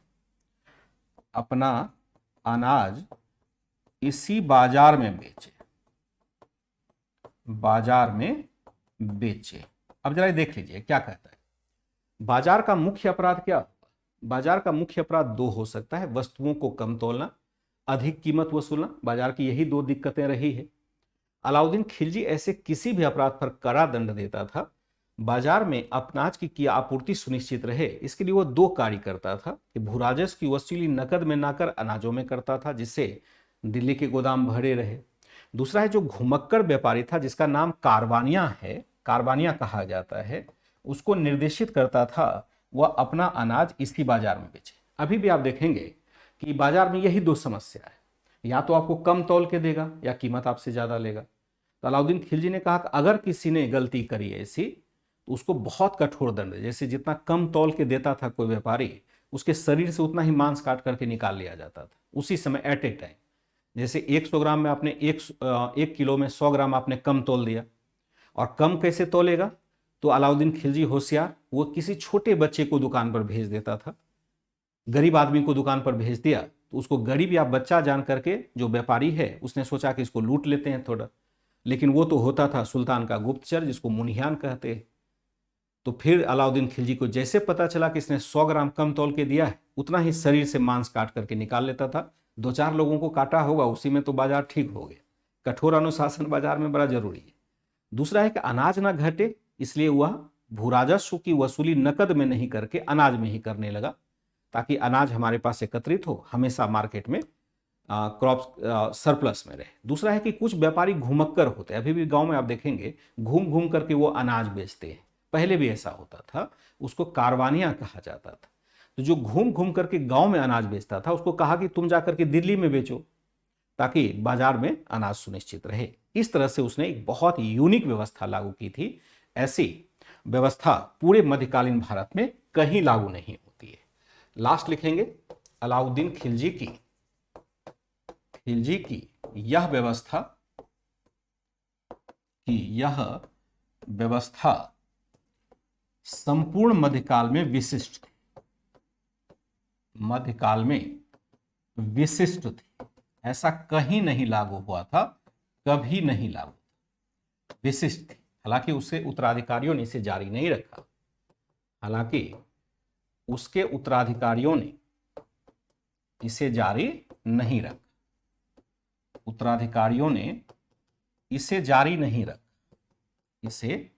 अपना अनाज इसी बाजार में बेचे। अब जरा देख लीजिए क्या कहता है। बाजार का मुख्य अपराध क्या? बाजार का मुख्य अपराध दो हो सकता है, वस्तुओं को कम तोलना, अधिक कीमत वसूलना। बाजार की यही दो दिक्कतें रही है। अलाउद्दीन खिलजी ऐसे किसी भी अपराध पर कड़ा दंड देता था। बाजार में अनाज की आपूर्ति सुनिश्चित रहे, इसके लिए वो दो कार्य करता था कि भूराजस्व की वसूली नकद में ना कर अनाजों में करता था, जिससे दिल्ली के गोदाम भरे रहे। दूसरा है जो घुमक्कड़ व्यापारी था, जिसका नाम कारवानिया कहा जाता है, उसको निर्देशित करता था वह अपना अनाज इसी बाजार में बेचे। अभी भी आप देखेंगे कि बाजार में यही दो समस्या है, या तो आपको कम तौल के देगा या कीमत आपसे ज्यादा लेगा। तो अलाउद्दीन खिलजी ने कहा कि अगर किसी ने गलती करी ऐसी तो उसको बहुत कठोर दंड, जैसे जितना कम तौल के देता था कोई व्यापारी, उसके शरीर से उतना ही मांस काट करके निकाल लिया जाता था उसी समय, एट ए टाइम। जैसे 100 ग्राम में आपने 1 किलो में 100 ग्राम आपने कम तोल दिया। और कम कैसे तोलेगा? तो अलाउद्दीन खिलजी होशियार, वो किसी छोटे बच्चे को दुकान पर भेज देता था, गरीब आदमी को दुकान पर भेज दिया, तो उसको गरीब या बच्चा जान करके जो व्यापारी है उसने सोचा कि इसको लूट लेते हैं थोड़ा, लेकिन वो तो होता था सुल्तान का गुप्तचर, जिसको मुनहियान कहते हैं। तो फिर अलाउद्दीन खिलजी को जैसे पता चला कि इसने 100 ग्राम कम तौल के दिया है, उतना ही शरीर से मांस काट करके निकाल लेता था। 2-4 लोगों को काटा होगा, उसी में तो बाजार ठीक हो गया। कठोर अनुशासन बाजार में बड़ा जरूरी है। दूसरा है कि अनाज ना घटे, इसलिए वह भूराजस्व की वसूली नकद में नहीं करके अनाज में ही करने लगा, ताकि अनाज हमारे पास एकत्रित हो, हमेशा मार्केट में क्रॉप सरप्लस में रहे। दूसरा है कि कुछ व्यापारी घुमक्कर होते हैं, अभी भी गांव में आप देखेंगे घूम घूम करके वो अनाज बेचते हैं, पहले भी ऐसा होता था, उसको कारवानिया कहा जाता था। तो जो घूम घूम करके गांव में अनाज बेचता था उसको कहा कि तुम जाकर के दिल्ली में बेचो ताकि बाजार में अनाज सुनिश्चित रहे। इस तरह से उसने एक बहुत यूनिक व्यवस्था लागू की थी। ऐसी व्यवस्था पूरे मध्यकालीन भारत में कहीं लागू नहीं होती है। लास्ट लिखेंगे अलाउद्दीन खिलजी की यह व्यवस्था संपूर्ण मध्यकाल में विशिष्ट थी। मध्यकाल में विशिष्ट थी, ऐसा कहीं नहीं लागू हुआ था, कभी नहीं लागू, विशिष्ट थी। हालांकि उसके उत्तराधिकारियों ने इसे जारी नहीं रखा, हालांकि उसके उत्तराधिकारियों ने इसे जारी नहीं रखा, उत्तराधिकारियों ने इसे जारी नहीं रखा, इसे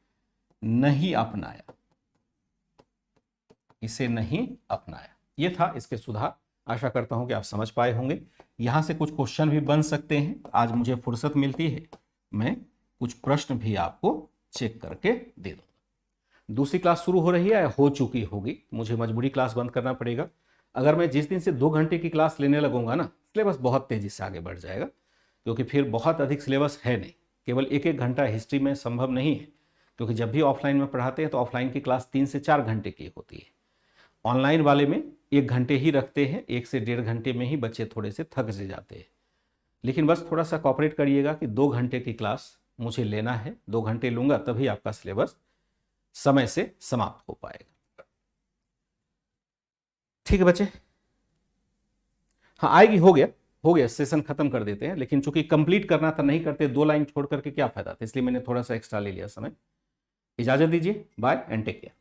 नहीं अपनाया, इसे नहीं अपनाया। ये था इसके सुधार। आशा करता हूं कि आप समझ पाए होंगे। यहां से कुछ क्वेश्चन भी बन सकते हैं, आज मुझे फुर्सत मिलती है मैं कुछ प्रश्न भी आपको चेक करके दे दूंगा। दूसरी क्लास शुरू हो रही है, हो चुकी होगी, मुझे मजबूरी क्लास बंद करना पड़ेगा। अगर मैं जिस दिन से 2 घंटे की क्लास लेने लगूंगा ना, सिलेबस बहुत तेजी से आगे बढ़ जाएगा, क्योंकि फिर बहुत अधिक सिलेबस है नहीं। केवल 1-1 घंटा हिस्ट्री में संभव नहीं है, क्योंकि जब भी ऑफलाइन में पढ़ाते हैं तो ऑफलाइन की क्लास 3 से 4 घंटे की होती है। ऑनलाइन वाले में 1 घंटे ही रखते हैं, 1 से 1.5 घंटे में ही बच्चे थोड़े से थक से जाते हैं। लेकिन बस थोड़ा सा कॉपरेट करिएगा कि 2 घंटे की क्लास मुझे लेना है, 2 घंटे लूंगा तभी आपका सिलेबस समय से समाप्त हो पाएगा। ठीक है बच्चे, हाँ आएगी, हो गया सेशन खत्म कर देते हैं। लेकिन चूंकि कंप्लीट करना था, नहीं करते 2 लाइन छोड़ करके क्या फायदा था, इसलिए मैंने थोड़ा सा एक्स्ट्रा ले लिया समय। इजाजत दीजिए, बाय एंड टेक केयर।